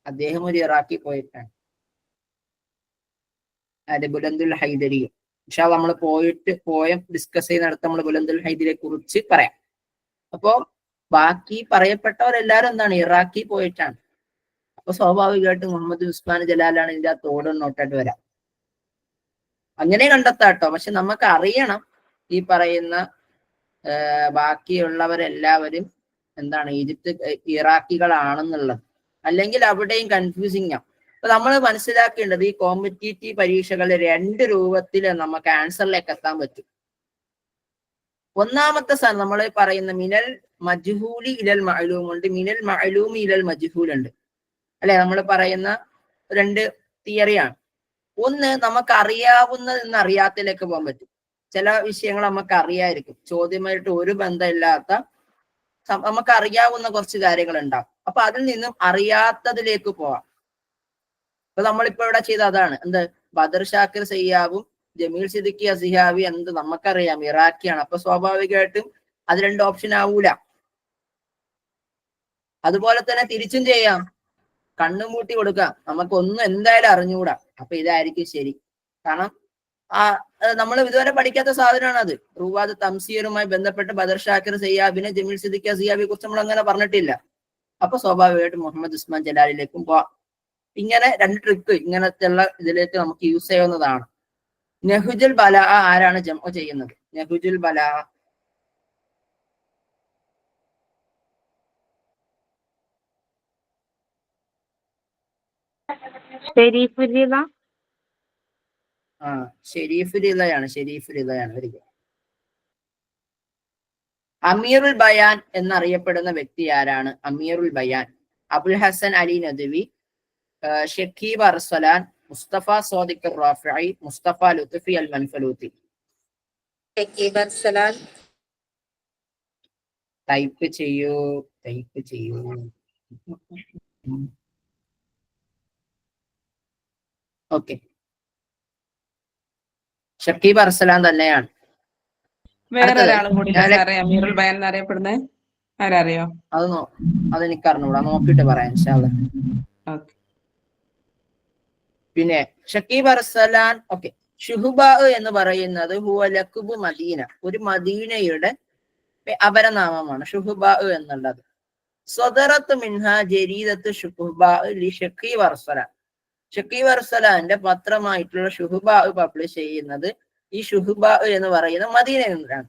അദ്ദേഹം ഒരു ഇറാഖി പോയിട്ടാണ്. അത് ബുലന്ദുൽ ഹൈദരി. പക്ഷെ നമ്മൾ പോയം ഡിസ്കസ് ചെയ്യുന്നിടത്ത് നമ്മൾ ബുലന്ദുൽ ഹൈദരിയെ കുറിച്ച് പറയാം. അപ്പോ ബാക്കി പറയപ്പെട്ടവരെല്ലാരും എന്താണ്, ഇറാഖി പോയിട്ടാണ്. അപ്പൊ സ്വാഭാവികമായിട്ടും മുഹമ്മദ് ഉസ്മാൻ ജലാലാണ് ഇതിന്റെ ആ തോടുന്നോട്ടായിട്ട് വരാം. അങ്ങനെ കണ്ടെത്താട്ടോ. പക്ഷെ നമുക്ക് അറിയണം ഈ പറയുന്ന ബാക്കിയുള്ളവരെല്ലാവരും എന്താണ് ഇറാഖികളാണെന്നുള്ളത്. അല്ലെങ്കിൽ അവിടെയും കൺഫ്യൂസിങ് ആണ്. അപ്പൊ നമ്മൾ മനസ്സിലാക്കേണ്ടത് ഈ കോമ്പറ്റീറ്റീവ് പരീക്ഷകൾ 2 രൂപത്തിൽ നമുക്ക് ആൻസറിലേക്ക് എത്താൻ പറ്റും. ഒന്നാമത്തെ സ്ഥാനം നമ്മൾ പറയുന്ന മിനൽ മജ്ഹൂലി ഇലൽ മഅലൂം ഉണ്ട്, മിനൽ മഅലൂമി ഇലൽ മജ്ഹൂൽ ഉണ്ട് അല്ലെ. നമ്മൾ പറയുന്ന 2 തിയറിയാണ്. ഒന്ന്, നമുക്ക് അറിയാവുന്നത് നിന്ന് അറിയാത്തതിലേക്ക് പോകാൻ പറ്റും. ചില വിഷയങ്ങൾ നമുക്ക് അറിയായിരിക്കും, ചോദ്യമായിട്ട് ഒരു ബന്ധമില്ലാത്ത നമുക്ക് അറിയാവുന്ന കുറച്ച് കാര്യങ്ങൾ ഉണ്ടാവും. അപ്പൊ അതിൽ നിന്നും അറിയാത്തതിലേക്ക് പോവാം. അപ്പൊ നമ്മളിപ്പോ ഇവിടെ ചെയ്ത അതാണ്. എന്ത്, ബദർ ഷാക്കിർ സയ്യാബും ജമീൽ സിദ്ദിഖി അസിഹാബി എന്ത് നമുക്കറിയാം ഇറാഖിയാണ്. അപ്പൊ സ്വാഭാവികമായിട്ടും അത് 2 ഓപ്ഷൻ ആവൂല. അതുപോലെ തന്നെ തിരിച്ചും ചെയ്യാം, കണ്ണും മൂട്ടി കൊടുക്കാം, നമുക്കൊന്നും എന്തായാലും അറിഞ്ഞുകൂടാ, അപ്പൊ ഇതായിരിക്കും ശരി. കാരണം നമ്മൾ ഇതുവരെ പഠിക്കാത്ത സാധനമാണ് അത്. റുവാദ് തംസീറുമായി ബന്ധപ്പെട്ട് ബദർ ഷാക്കിർ സയ്യാബിനെ ജമീൽ സിദ്ദിഖി അസിഹാബിയെ കുറിച്ച് നമ്മൾ അങ്ങനെ പറഞ്ഞിട്ടില്ല. അപ്പൊ സ്വാഭാവികമായിട്ടും മുഹമ്മദ് ഉസ്മാൻ ജലാലിലേക്കും പോവാം. ഇങ്ങനെ 2 ട്രിക്ക് ഇങ്ങനത്തെ ഉള്ള ഇതിലേക്ക് നമുക്ക് യൂസ് ചെയ്യാവുന്നതാണ്. നെഹുജുൽ ബലാ ആരാണ് ജംഉ ചെയ്യുന്നത്? നെഹുജുൽ ബലാ ഷെരീഫുലിയാണ്. വരിക. അമീറുൽ ബയാൻ എന്നറിയപ്പെടുന്ന വ്യക്തി ആരാണ്? അമീറുൽ ബയാൻ Abul Hasan Ali Nadvi, Shakeeb Arslan, Mustafa Sadiq റാഫിഈ, Mustafa Lutfi അൽ മൻഫലൂത്തി. ഷക്കീബ് അർസലാൻ. ടൈപ്പ് ചെയ്യൂ. ഓക്കെ, ഷക്കീബ് അർസലാൻ തന്നെയാണ്. വേറെ ഒരാളും കൂടി സാറേ അമീറുൽ ബയാൻ എന്നറിയപ്പെടുന്നത് ആരറിയോ? അതെനിക്ക് അറിഞ്ഞൂടാ, നോക്കിട്ട് പറയാം ഇൻഷാ അല്ലാഹ്. പിന്നെ ഷക്കീബ് അർസലാൻ. ഓക്കെ, ഷുഹബാ എന്ന് പറയുന്നത് ഹുവ ലഖ്ബു മദീന, ഒരു മദീനയുടെ അപരനാമമാണ് ഷുഹബാ എന്നുള്ളത്. സ്വദറത്ത് മിൻഹ ജരീദത്ത് ഷുഹബാ ലി ഷക്കീബ് അർസലാൻ. ഷക്കീബ് അർസലാന്റെ പത്രമായിട്ടുള്ള ഷുഹബാ പബ്ലിഷ് ചെയ്യുന്നത് ഈ ഷുഹബാ എന്ന് പറയുന്ന മദീനയിൽ നിന്നാണ്.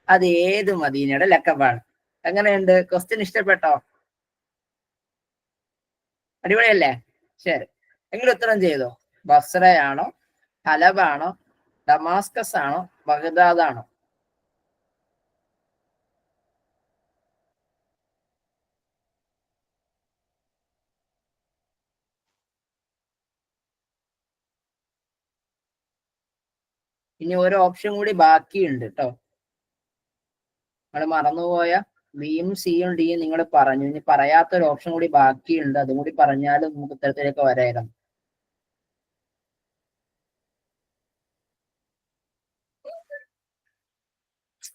അത് ഏത് മദീനയുടെ ലക്കബാണ്? എങ്ങനെയുണ്ട്? ക്വസ്റ്റ്യൻ ഇഷ്ടപ്പെട്ടോ? അടിപൊളിയല്ലേ? ശരി, എങ്കിലും ഉത്തരം ചെയ്തോ. ബസ്രയാണോ, ഹലബാണോ, ഡമാസ്കസ് ആണോ, ബഗ്ദാദ് ആണോ? ഇനി ഒരു ഓപ്ഷൻ കൂടി ബാക്കിയുണ്ട് കേട്ടോ. നിങ്ങൾ മറന്നുപോയ ബിയും സിയും ഡിയും നിങ്ങൾ പറഞ്ഞു. ഇനി പറയാത്തൊരു ഓപ്ഷൻ കൂടി ബാക്കിയുണ്ട്, അതും കൂടി പറഞ്ഞാലും നമുക്ക് ഉത്തരത്തിലേക്ക് വരായിരുന്നു.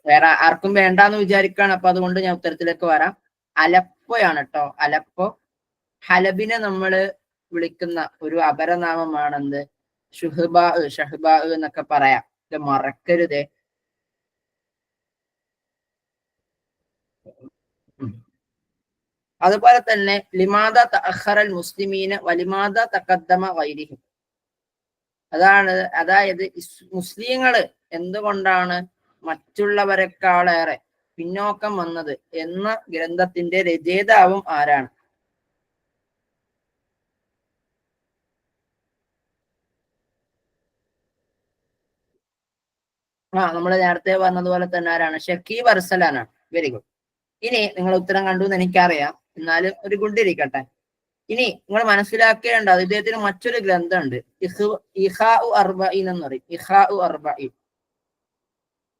വേറെ ആർക്കും വേണ്ടാന്ന് വിചാരിക്കുകയാണ്. അപ്പൊ അതുകൊണ്ട് ഞാൻ ഉത്തരത്തിലേക്ക് വരാം. അലപ്പോയാണ് കേട്ടോ. അലപ്പോ. ഹലബിനെ നമ്മൾ വിളിക്കുന്ന ഒരു അപരനാമമാണെന്ത്? ഷുഹബാ എന്നൊക്കെ പറയാം. ഇത് മറക്കരുതേ. അതുപോലെ തന്നെ ലിമാദ തഅഖറൽ മുസ്ലിമീന വലിമാദ തഖദ്ദമ ഗൈരിഹിം. അതായത് മുസ്ലിങ്ങള് എന്തുകൊണ്ടാണ് മറ്റുള്ളവരെക്കാളേറെ പിന്നോക്കം വന്നത് എന്ന ഗ്രന്ഥത്തിന്റെ രചയിതാവും ആരാണ്? നമ്മൾ നേരത്തെ പറഞ്ഞതുപോലെ തന്നെ ആരാണ്? ഷക്കീബ് അർസലാനാണ്. Very good. ഇനി നിങ്ങൾ ഉത്തരം കണ്ടു എന്ന് എനിക്കറിയാം, എന്നാലും ഒരു ഗുണ്ടിരിക്കട്ടെ. ഇനി നിങ്ങൾ മനസ്സിലാക്കേണ്ടത് ഇദ്ദേഹത്തിന് മറ്റൊരു ഗ്രന്ഥമുണ്ട്, ഇഖാഉ അർബഈൻ എന്ന് പറയും. ഇഖാഉ അർബഈൻ.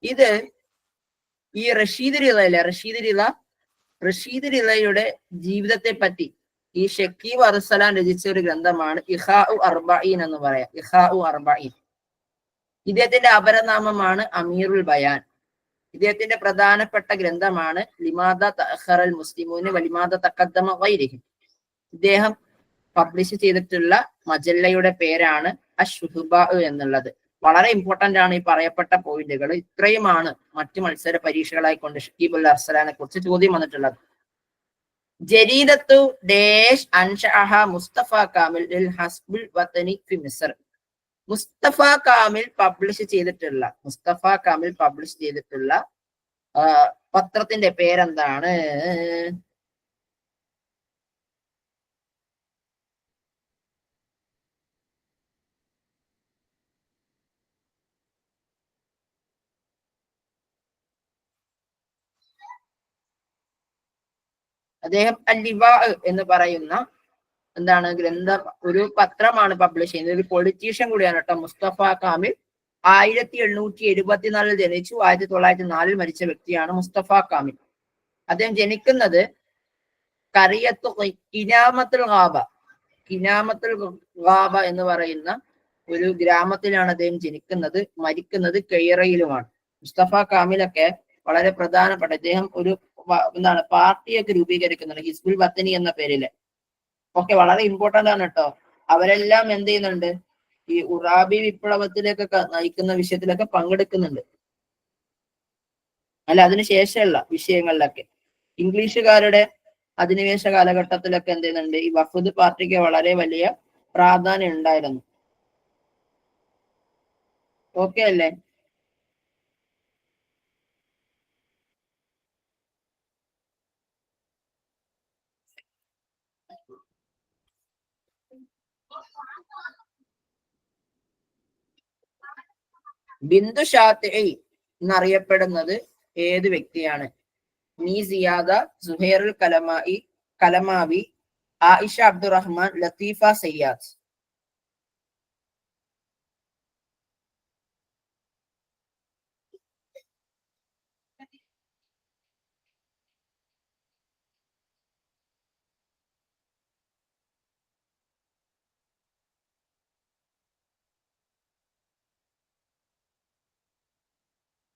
ഇത് ഈ റഷീദ് റിളയുടെ ജീവിതത്തെ പറ്റി ഈ ഷക്കീബ് അർസലാൻ രചിച്ച ഒരു ഗ്രന്ഥമാണ് ഇഖാഉ അർബഈൻ എന്ന് പറയാം. ഇഖാഉ അർബഈൻ. ഇദ്ദേഹത്തിന്റെ അപരനാമമാണ് അമീറുൽ ബയാൻ. ഇദ്ദേഹത്തിന്റെ പ്രധാനപ്പെട്ട ഗ്രന്ഥമാണ് ലിമാദ തഅഖറൽ മുസ്ലിമൂന വലിമാദ തഖദ്ദമ ഗൈരിഹിം. ഇദ്ദേഹം പബ്ലിഷ് ചെയ്തിട്ടുള്ള മജല്ലയുടെ പേരാണ് അഷ്ഹുബ എന്നുള്ളത്. വളരെ ഇമ്പോർട്ടന്റ് ആണ് ഈ പറയപ്പെട്ട പോയിന്റുകൾ. ഇത്രയുമാണ് മറ്റു മത്സര പരീക്ഷകളായിക്കൊണ്ട് ഷക്കീബുൽ അർസലാനെ കുറിച്ച് ചോദ്യം വന്നിട്ടുള്ളത്. ജരീദത്തു ഡേഷ് അൻഷഅഹ മുസ്തഫ കാമിൽ ലിൽ ഹസ്ബുൽ വതനി ഫി മിസ്ർ. മുസ്തഫ കാമിൽ പബ്ലിഷ് ചെയ്തിട്ടുള്ള പത്രത്തിന്റെ പേരെന്താണ്? അദ്ദേഹം അൽ-ലിവാ എന്ന് പറയുന്ന ഒരു പത്രമാണ് പബ്ലിഷ് ചെയ്യുന്നത്. ഒരു പൊളിറ്റീഷ്യൻ കൂടിയാണ് കേട്ടോ മുസ്തഫ കാമിൽ. 1774 ജനിച്ചു. 1904 മരിച്ച വ്യക്തിയാണ് മുസ്തഫ കാമിൽ. അദ്ദേഹം ജനിക്കുന്നത് കിനാമത്തുൽ ഗാബ എന്ന് പറയുന്ന ഒരു ഗ്രാമത്തിലാണ് അദ്ദേഹം ജനിക്കുന്നത്. മരിക്കുന്നത് കെയ്റയിലുമാണ്. മുസ്തഫ കാമിലൊക്കെ വളരെ പ്രധാനപ്പെട്ട, അദ്ദേഹം ഒരു പാർട്ടിയൊക്കെ രൂപീകരിക്കുന്നുണ്ട് ഹിസ്ബുൽ വത്തനി എന്ന പേരില്. ഒക്കെ വളരെ ഇമ്പോർട്ടന്റ് ആണ് കേട്ടോ. അവരെല്ലാം എന്ത് ചെയ്യുന്നുണ്ട്? ഈ ഉറാബി വിപ്ലവത്തിലേക്കൊക്കെ നയിക്കുന്ന വിഷയത്തിലൊക്കെ പങ്കെടുക്കുന്നുണ്ട്. അല്ല, അതിനുശേഷമുള്ള വിഷയങ്ങളിലൊക്കെ ഇംഗ്ലീഷുകാരുടെ അധിനിവേശ കാലഘട്ടത്തിലൊക്കെ എന്ത് ചെയ്യുന്നുണ്ട്? ഈ വഫദ് പാർട്ടിക്ക് വളരെ വലിയ പ്രാധാന്യം ഉണ്ടായിരുന്നു. ഓക്കെ അല്ലേ? ബിന്ദു ഷാത്തിഇ എന്നറിയപ്പെടുന്നത് ഏത് വ്യക്തിയാണ്? Mai Ziyada, Suhairul Qalamawi, Aisha Abdurrahman, Latifa Zayyat.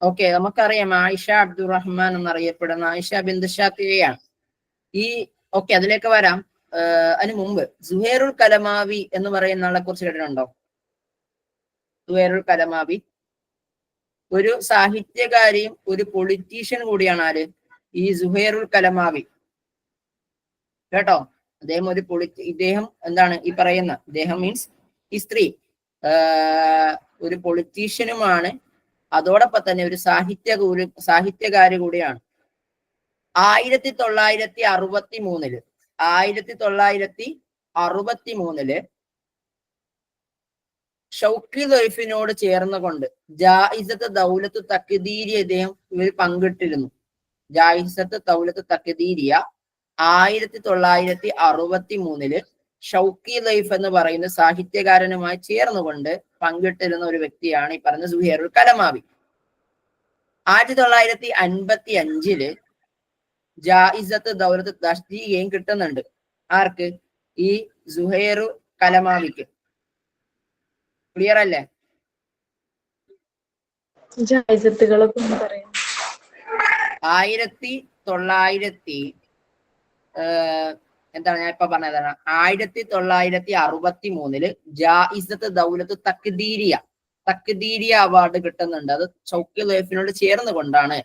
Okay, നമുക്കറിയാം ആയിഷ അബ്ദുറഹ്മാൻ എന്നറിയപ്പെടുന്ന ആയിഷ ബിന്ദു ഷാത്തിഇയാണ്. അതിലേക്ക് വരാം. അതിനു മുമ്പ് സുഹൈറുൽ കലമാവി എന്ന് പറയുന്ന ആളെ കുറിച്ച് കേട്ടിട്ടുണ്ടോ? സുഹൈറുൽ കലമാവി ഒരു സാഹിത്യകാരിയും ഒരു പൊളിറ്റീഷ്യൻ കൂടിയാണ്. ആര്? ഈ സുഹൈറുൽ കലമാവി കേട്ടോ. അദ്ദേഹം ഇദ്ദേഹം ഇദ്ദേഹം മീൻസ് ഈ സ്ത്രീ ഒരു പൊളിറ്റീഷ്യനുമാണ്. അതോടൊപ്പം തന്നെ ഒരു സാഹിത്യകാരി കൂടിയാണ്. 1963 ഷൗക്കി ലൈഫിനോട് ചേർന്നുകൊണ്ട് ജായിസത്ത് ദൗലത്ത് തക്ദീരിയ ഇദ്ദേഹം പങ്കിട്ടിരുന്നു. ജായിസത്ത് ദൗലത്ത് തക്ദീരിയ 1963 ഷൗക്കി ലൈഫ് എന്ന് പറയുന്ന സാഹിത്യകാരനുമായി ചേർന്നുകൊണ്ട് പങ്കിട്ടിരുന്ന ഒരു വ്യക്തിയാണ് ഈ പറഞ്ഞ സുഹൈറുൽ കലമാവി. 1955 ജായിസത്ത് ദൗലത്ത് തസ്ദീഖയും കിട്ടുന്നുണ്ട്. ആർക്ക്? ഈ സുഹൈറുൽ കലമാവിക്ക്. ക്ലിയർ അല്ലേ? ജായിസത്തുകളൊക്കെ ഒന്ന് പറയാം. 1963 ജായിസത്ത് ദൗലത്ത് തക്ദീരിയ അവാർഡ് കിട്ടുന്നുണ്ട്. അത് ഷൗക്കി ലൈഫിനോട് ചേർന്ന് കൊണ്ടാണ്.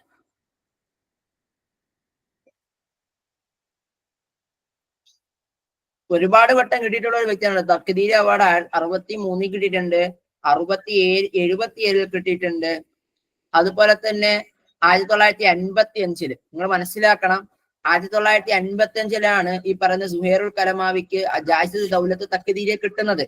ഒരുപാട് വട്ടം കിട്ടിയിട്ടുള്ള ഒരു വ്യക്തിയാണ്. തക്ദീരിയ അവാർഡ് 63 കിട്ടിയിട്ടുണ്ട്, 77 കിട്ടിയിട്ടുണ്ട്. അതുപോലെ തന്നെ 1955 നിങ്ങൾ മനസ്സിലാക്കണം, 1955 ഈ പറയുന്ന സുഹൈറുൽ കലമാവിക്ക് ജായിസത്ത് ദൗലത്ത് തക്ദീരിയ കിട്ടുന്നത്.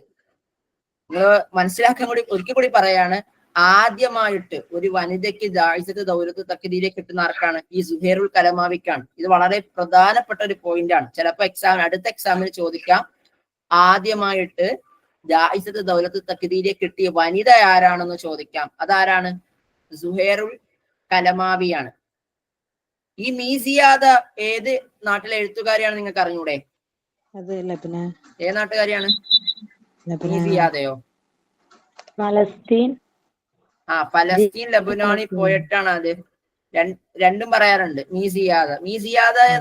നിങ്ങൾ മനസ്സിലാക്കാൻ ഒരിക്കൽ കൂടി പറയാണ്, ആദ്യമായിട്ട് ഒരു വനിതയ്ക്ക് ജായിസത്ത് ദൗലത്ത് തക്ദീരിയ കിട്ടുന്ന ആർക്കാണ്? ഈ സുഹൈറുൽ കലമാവിക്കാണ്. ഇത് വളരെ പ്രധാനപ്പെട്ട ഒരു പോയിന്റ് ആണ്. ചിലപ്പോൾ അടുത്ത എക്സാമിന് ചോദിക്കാം, ആദ്യമായിട്ട് ജായിസത്ത് ദൗലത്ത് തക്ദീരിയ കിട്ടിയ വനിത ആരാണെന്ന് ചോദിക്കാം. അതാരാണ്? സുഹൈറുൽ കലമാവിയാണ്. ഈ മീസിയാദ ഏത് നാട്ടിലെ എഴുത്തുകാരിയാണ് നിങ്ങൾക്ക് അറിഞ്ഞൂടെ? ഏത് നാട്ടുകാരിയാണ്? മീസിയാദയോ? ഫലസ്തീൻ ഫലസ്തീൻ ലബനാനി പോയിട്ടാണ് അത്. രണ്ടും പറയാറുണ്ട്. മീസിയാദ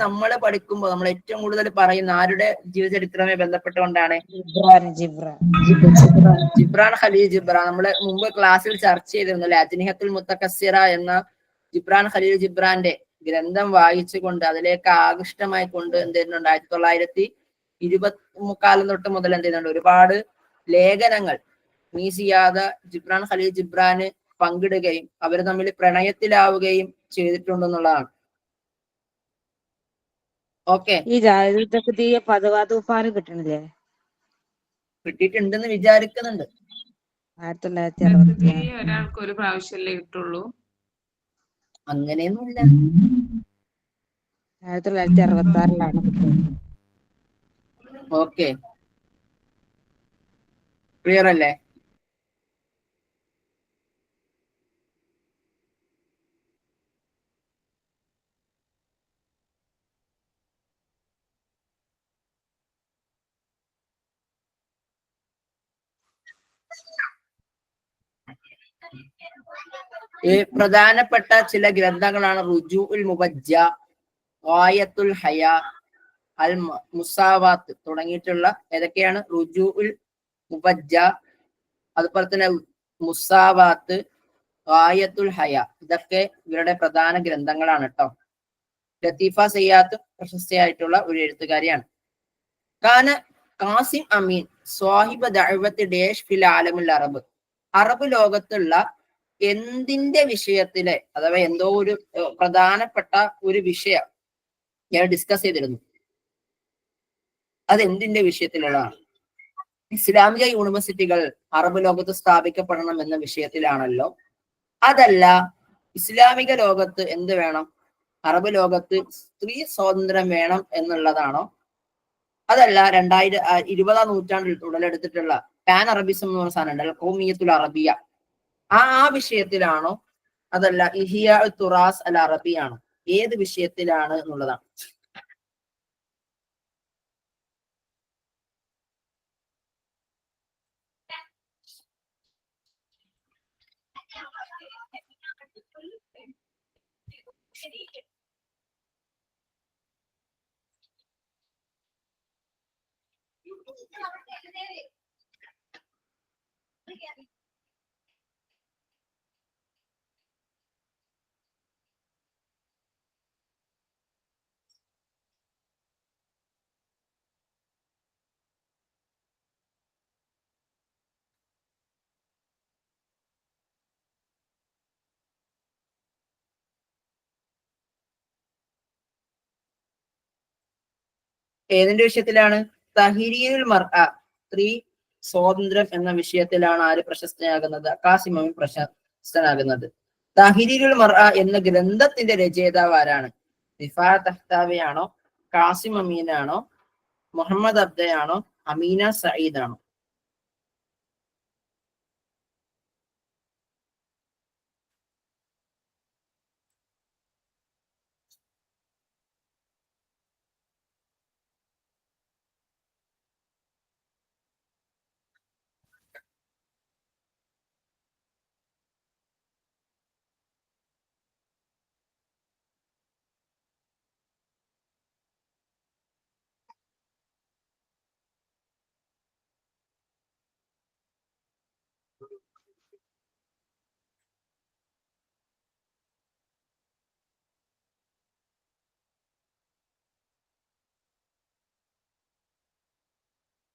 നമ്മൾ പഠിക്കുമ്പോൾ നമ്മൾ ഏറ്റവും കൂടുതൽ പറയുന്ന ആരുടെ ജീവചരിത്രവുമായി ബന്ധപ്പെട്ടുകൊണ്ടാണ്? ജിബ്രാൻ ഖലീൽ ജിബ്രാൻ. നമ്മൾ മുമ്പ് ക്ലാസ്സിൽ ചർച്ച ചെയ്തിരുന്നല്ലേ, അജ്നിഹത്തുൽ മുത്തക്കസ്സിറ എന്ന ജിബ്രാൻ ഖലീൽ ജിബ്രാന്റെ ഗ്രന്ഥം വായിച്ചുകൊണ്ട് അതിലേക്ക് ആകൃഷ്ടമായി കൊണ്ട് എന്ത് ചെയ്യുന്നുണ്ട്, 1920 തൊട്ട് മുതൽ എന്ത് ചെയ്യുന്നുണ്ട്, ഒരുപാട് ലേഖനങ്ങൾ മീസിയാദ ജിബ്രാൻ ഖലീൽ ജിബ്രാന് പങ്കിടുകയും അവർ തമ്മിൽ പ്രണയത്തിലാവുകയും ചെയ്തിട്ടുണ്ടെന്നുള്ളതാണ്. ഓക്കെ, ഈ കിട്ടണില്ലേ? കിട്ടിയിട്ടുണ്ടെന്ന് വിചാരിക്കുന്നുണ്ട്. 1960 ഒരാൾക്ക് ഒരു പ്രാവശ്യമല്ലേ കിട്ടുള്ളൂ? അങ്ങനെയൊന്നുമില്ല. 1966 ഓക്കെ, ക്ലിയർ അല്ലേ? ഈ പ്രധാനപ്പെട്ട ചില ഗ്രന്ഥങ്ങളാണ് റുജൂഉൽ മുബജ്ജ, ഗായത്തുൽ ഹയാ, അൽ മുസാവാത്ത് തുടങ്ങിയിട്ടുള്ള ഏതൊക്കെയാണ്? റുജൂഉൽ മുബജ്ജ, അതുപോലെ തന്നെ മുസാവാത്ത്, ഗായത്തുൽ ഹയാ, ഇതൊക്കെ ഇവരുടെ പ്രധാന ഗ്രന്ഥങ്ങളാണ് കേട്ടോ. ലത്തീഫ സയ്യാത്ത് പ്രശസ്തയായിട്ടുള്ള ഒരു എഴുത്തുകാരിയാണ്. കാസിം അമീൻ സ്വാഹിബ ദഅവത്ത് ഡേഷ് ഫിൽ ആലമുൽ അറബ്. അറബ് ലോകത്തുള്ള എന്തിന്റെ വിഷയത്തിലെ, അഥവാ എന്തോ ഒരു പ്രധാനപ്പെട്ട ഒരു വിഷയം ഞാൻ ഡിസ്കസ് ചെയ്തിരുന്നു. അത് എന്തിന്റെ വിഷയത്തിലുള്ളതാണ്? ഇസ്ലാമിക യൂണിവേഴ്സിറ്റികൾ അറബ് ലോകത്ത് സ്ഥാപിക്കപ്പെടണം എന്ന വിഷയത്തിലാണല്ലോ. അതല്ല, ഇസ്ലാമിക ലോകത്ത് എന്ത് വേണം? അറബ് ലോകത്ത് സ്ത്രീ സ്വാതന്ത്ര്യം വേണം എന്നുള്ളതാണോ? അതല്ല, 20ാം നൂറ്റാണ്ടിൽ ഉടലെടുത്തിട്ടുള്ള പാൻ അറബിസം എന്ന് പറഞ്ഞ സാധനം ഉണ്ടല്ലോ, ഖൗമിയത്തുൽ അറബിയ, ആ വിഷയത്തിലാണോ? അതല്ല, ഇഹിയ തുറാസ് അൽ അറബിയാണോ? ഏത് വിഷയത്തിലാണ് എന്നുള്ളതാണ്. ഏതിന്റെ വിഷയത്തിലാണ്? തഹ്രീറുൽ മർഅ, സ്ത്രീ സ്വാതന്ത്ര്യം എന്ന വിഷയത്തിലാണ് ആര് പ്രശസ്തനാകുന്നത്? കാസിം അമീൻ പ്രശസ്തനാകുന്നത്. തഹ്രീറുൽ മർഅ എന്ന ഗ്രന്ഥത്തിന്റെ രചയിതാവ് ആരാണ്? റിഫാ തഹ്താവിയാണോ? കാസിം അമീനാണോ? മുഹമ്മദ് അബ്ദയാണോ? അമീന സഈദ് ആണോ?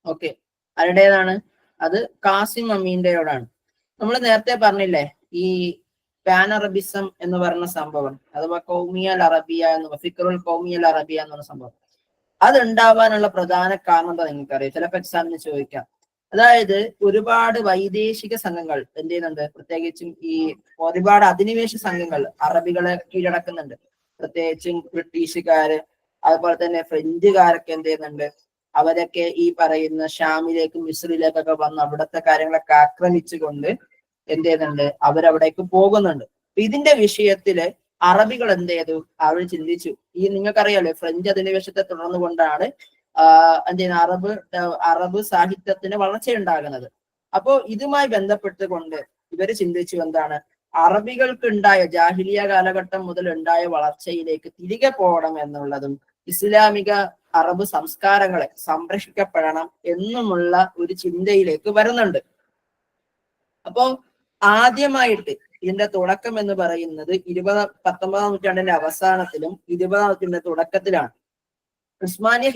ഓക്കെ, ആരുടേതാണ്? അത് കാസിം അമീന്റെയോടാണ്. നമ്മൾ നേരത്തെ പറഞ്ഞില്ലേ, ഈ പാൻ അറബിസം എന്ന് പറഞ്ഞ സംഭവം, അഥവാ ഖൗമിയൽ അറബിയ എന്ന്, ഫിക്റുൽ ഖൗമിയൽ അറബിയ എന്ന് പറഞ്ഞ സംഭവം, അത് ഉണ്ടാവാനുള്ള പ്രധാന കാരണം എന്താ നിങ്ങൾക്കറിയാം? ചിലപ്പോൾ എക്സാമിന് ചോദിക്കാം. അതായത് ഒരുപാട് വൈദേശിക സംഘങ്ങൾ എന്ത് ചെയ്യുന്നുണ്ട്, പ്രത്യേകിച്ചും ഈ ഒരുപാട് അധിനിവേശ സംഘങ്ങൾ അറബികളെ കീഴടക്കുന്നുണ്ട്. പ്രത്യേകിച്ചും ബ്രിട്ടീഷുകാര്, അതുപോലെ തന്നെ ഫ്രഞ്ചുകാരൊക്കെ എന്ത് ചെയ്യുന്നുണ്ട്, അവരൊക്കെ ഈ പറയുന്ന ഷാമിലേക്കും മിസ്രിലേക്കൊക്കെ വന്ന് അവിടുത്തെ കാര്യങ്ങളൊക്കെ ആക്രമിച്ചുകൊണ്ട് എന്ത് ചെയ്യുന്നുണ്ട്, അവരവിടേക്ക് പോകുന്നുണ്ട്. ഇതിന്റെ വിഷയത്തില് അറബികൾ എന്ത് ചെയ്തു? അവർ ചിന്തിച്ചു, ഈ നിങ്ങൾക്കറിയാലോ ഫ്രഞ്ച് അധിനിവേശത്തെ തുടർന്നുകൊണ്ടാണ് എന്ത് ചെയ്യുന്നത്, അറബ് സാഹിത്യത്തിന് വളർച്ചയുണ്ടാകുന്നത്. അപ്പോ ഇതുമായി ബന്ധപ്പെട്ടുകൊണ്ട് ഇവര് ചിന്തിച്ചു എന്താണ്, അറബികൾക്ക് ഉണ്ടായ ജാഹിലിയ കാലഘട്ടം മുതൽ ഉണ്ടായ വളർച്ചയിലേക്ക് തിരികെ പോകണം എന്നുള്ളതും ഇസ്ലാമിക അറബ് സംസ്കാരങ്ങളെ സംരക്ഷിക്കപ്പെടണം എന്നുമുള്ള ഒരു ചിന്തയിലേക്ക് വരുന്നുണ്ട്. അപ്പോ ആദ്യമായിട്ട് ഇതിന്റെ തുടക്കം എന്ന് പറയുന്നത് 19ാം നൂറ്റാണ്ടിന്റെ അവസാനത്തിലും 20ാം നൂറ്റാണ്ടിന്റെ തുടക്കത്തിലാണ്. ഉസ്മാനിയ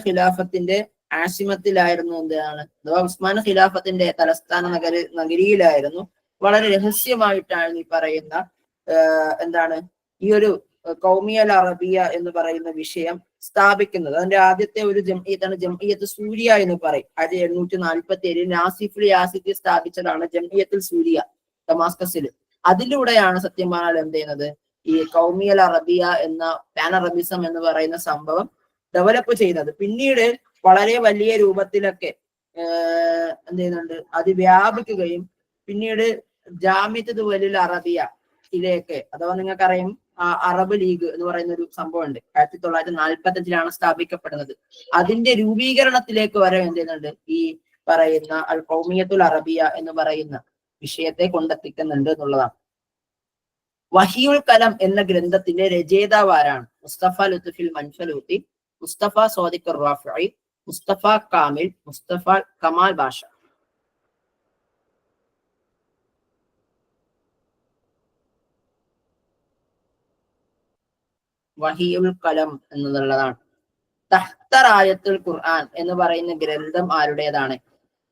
ഖിലാഫത്തിന്റെ ആസിമത്തിലായിരുന്നു എന്താണ്, അഥവാ ഉസ്മാനിയ ഖിലാഫത്തിന്റെ തലസ്ഥാന നഗരിയിലായിരുന്നു വളരെ രഹസ്യമായിട്ടാണ് ഈ പറയുന്ന എന്താണ് ഈ ഒരു കൗമിയൽ അറബിയ എന്ന് പറയുന്ന വിഷയം സ്ഥാപിക്കുന്നത്. അതിന്റെ ആദ്യത്തെ ഒരു ജംഇയ്യത്താണ് ജംഇയ്യത്ത് സൂരിയ എന്ന് പറയും. 1747 നാസിഫ് യാസിഫ് സ്ഥാപിച്ചതാണ് ജംഇയ്യത്തുൽ സൂരിയ ഡമാസ്കസിൽ. അതിലൂടെയാണ് സത്യം പറഞ്ഞാൽ എന്ത് ചെയ്യുന്നത്, ഈ കൗമിയൽ അറബിയ എന്ന പാൻ അറബിസം എന്ന് പറയുന്ന സംഭവം ഡെവലപ്പ് ചെയ്യുന്നത്. പിന്നീട് വളരെ വലിയ രൂപത്തിലൊക്കെ എന്ത് ചെയ്യുന്നുണ്ട്, അത് വ്യാപിക്കുകയും പിന്നീട് ജാമിഅത്ത് ദുവലുൽ അറബിയയിലേക്ക്, അഥവാ നിങ്ങൾക്കറിയാം അറബ് ലീഗ് എന്ന് പറയുന്ന ഒരു സംഭവം ഉണ്ട്, 1945 സ്ഥാപിക്കപ്പെടുന്നത്. അതിന്റെ രൂപീകരണത്തിലേക്ക് വരെ എന്ത് ചെയ്യുന്നുണ്ട്, ഈ പറയുന്ന അൽ ഖൗമിയത്തുൽ അറബിയ എന്ന് പറയുന്ന വിഷയത്തെ കൊണ്ടെത്തിക്കുന്നുണ്ട് എന്നുള്ളതാണ്. വഹിയുൽ കലം എന്ന ഗ്രന്ഥത്തിന്റെ രചയിതാവ് ആരാണ്? മുസ്തഫ ലുത്ഫിൽ മൻഫലൂത്തി, മുസ്തഫ സ്വാദിഖ് റാഫിഈ, മുസ്തഫ കാമിൽ, മുസ്തഫ കമാൽ ബാഷ. വഹിയുൽ കലം എന്നുള്ളതാണ്. തഹ്തറായത്തുൽ ഖുർആൻ എന്ന് പറയുന്ന ഗ്രന്ഥം ആരുടേതാണ്?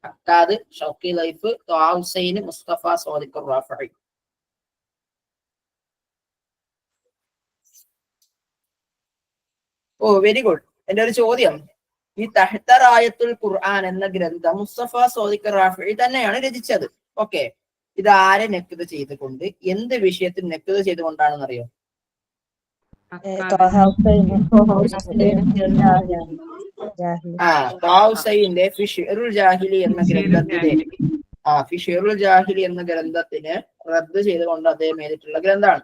Akkad, Shawqi Dayf, Taha Hussein, Mustafa Sadiq Rafii. Oh very good. എന്റെ ഒരു ചോദ്യം, ഈ തഹ്തറായത്തുൽ ഖുർആൻ എന്ന ഗ്രന്ഥം മുസ്തഫ സ്വാദിഖ് റാഫിഈ തന്നെയാണ് രചിച്ചത്. ഓക്കെ, ഇത് ആരെ നക്ത് ചെയ്തുകൊണ്ട്, എന്ത് വിഷയത്തിൽ നക്ത് ചെയ്തുകൊണ്ടാണെന്ന് അറിയോ? ഹുസൈന്റെ ഫിഷ്റുൽ ജാഹിലി എന്ന ഗ്രന്ഥത്തിലെ ഫിഷ്റുൽ ജാഹിലി എന്ന ഗ്രന്ഥത്തിന് റദ്ദ് ചെയ്തുകൊണ്ട് അദ്ദേഹം എഴുതിയിട്ടുള്ള ഗ്രന്ഥമാണ്.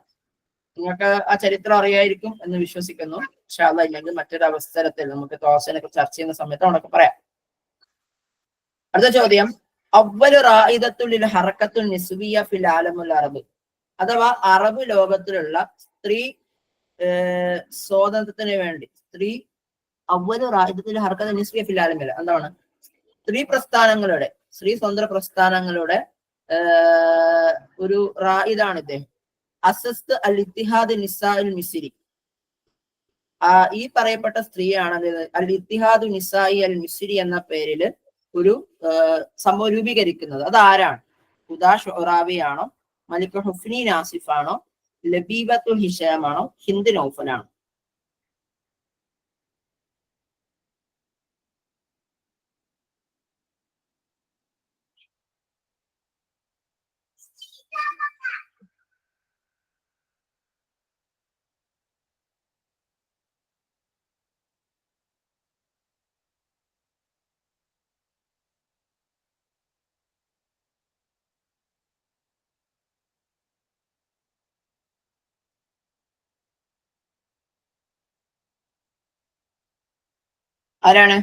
നിങ്ങൾക്ക് ആ ചരിത്രം അറിയായിരിക്കും എന്ന് വിശ്വസിക്കുന്നു. ഇൻഷാ അല്ലാഹ് ഇല്ലെങ്കിൽ മറ്റൊരു അവസരത്തിൽ നമുക്ക് തോസനെ കുറിച്ച് ചർച്ച ചെയ്യുന്ന സമയത്ത് അവിടെ പറയാം. അടുത്ത ചോദ്യം, അവ്വലു റായിദത്തുൽ ലിൽ ഹറക്കത്തുൽ നിസ്വിയ ഫിൽ ആലമുൽ അറബ്, അഥവാ അറബ് ലോകത്തിലുള്ള സ്ത്രീ സ്വാതന്ത്ര്യത്തിന് വേണ്ടി അവ്വലു റായിദത്തുൽ ഹറക്കത്തുൽ നിസ്വിയ ഫിൽ ആലമിൽ, എന്താണ് സ്ത്രീ സ്വതന്ത്ര പ്രസ്ഥാനങ്ങളുടെ ഒരു റായിദാണ് ഇദ്ദേഹം. അസസ്ത് അൽ ഇത്തിഹാദ് നിസാഇൽ മിസ്രി, ഈ പറയപ്പെട്ട സ്ത്രീയാണ് അൽ ഇത്തിഹാദു നിസായി അൽ മിസ്രി എന്ന പേരില് ഒരു സംഭവം രൂപീകരിക്കുന്നത്. അത് ആരാണ്? ഹുദാ ഷുറാവി ആണോ, മലിക് ഹുഫ്നി നാസിഫ് ആണോ, ലബീബത്തുൽ ഹിഷാം ആണോ, ഹിന്ദ് നൗഫൽ ആണോ? ആരാണ്?